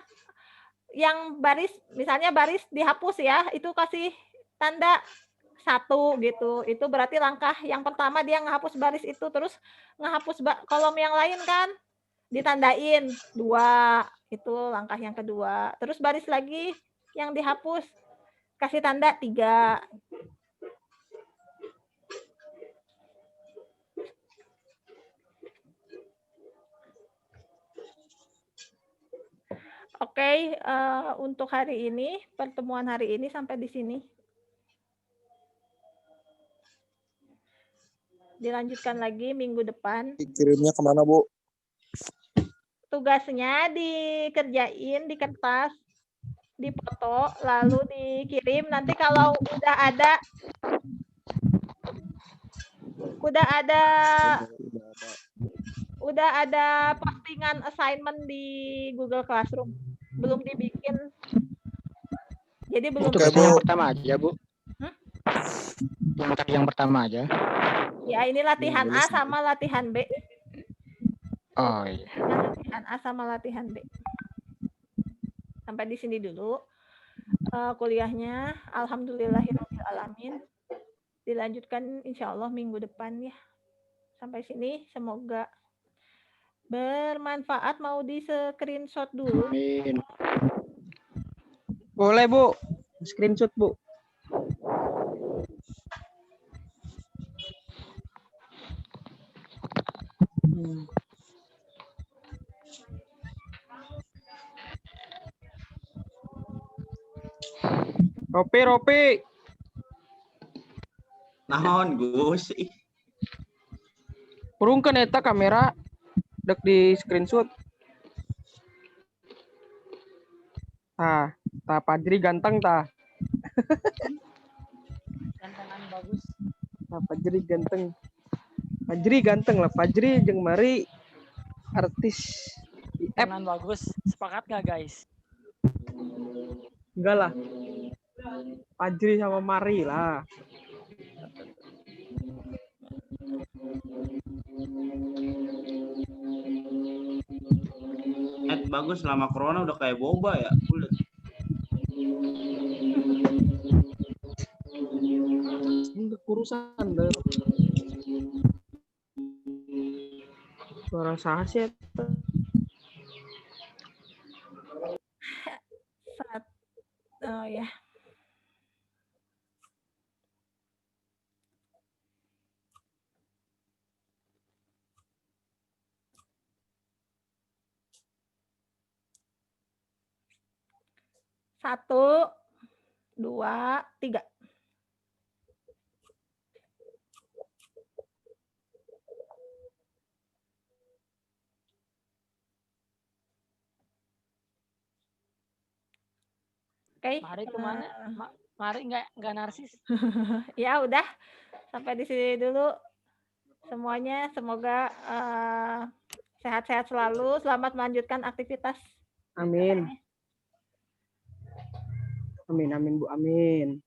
Yang baris, misalnya baris dihapus ya, itu kasih tanda 1 gitu. Itu berarti langkah yang pertama dia ngehapus baris itu, terus ngehapus kolom yang lain kan, ditandain 2. Itu langkah yang kedua. Terus baris lagi yang dihapus, kasih tanda 3. Oke, untuk hari ini, pertemuan hari ini sampai di sini. Dilanjutkan lagi minggu depan. Kirimnya kemana, Bu? Tugasnya dikerjain di kertas, dipoto, lalu dikirim. Nanti kalau udah ada postingan assignment di Google Classroom. Belum dibikin. Jadi belum. Tugasnya yang pertama aja, Bu. Yang tadi yang pertama aja. Ya, ini latihan A sama latihan B. Oh iya. Latihan A sama latihan B. Sampai di sini dulu kuliahnya. Alhamdulillahirabbil alamin. Dilanjutkan insya Allah minggu depan ya. Sampai sini semoga bermanfaat. Mau di screenshot dulu. Amin. Boleh, Bu. Screenshot, Bu. Ropi. Naon Gus? Kurungkeun eta kamera dek di screenshot. Tah Fajri ganteng tah. Gantengan bagus. Tah Fajri ganteng lah. Fajri jeung Mari artis Gantengan bagus. Sepakat nggak guys? Enggak lah. Fajri sama Mari lah. Bagus selama corona udah kayak boba ya. Kulit. Ini kurusan deh. Suara saha sih eta? Oh ya. Satu, 2, 3. Oke. Mari kemana? Mari nggak narsis. Ya udah, sampai di sini dulu semuanya. Semoga sehat-sehat selalu. Selamat melanjutkan aktivitas. Amin. Amin, amin Bu, amin.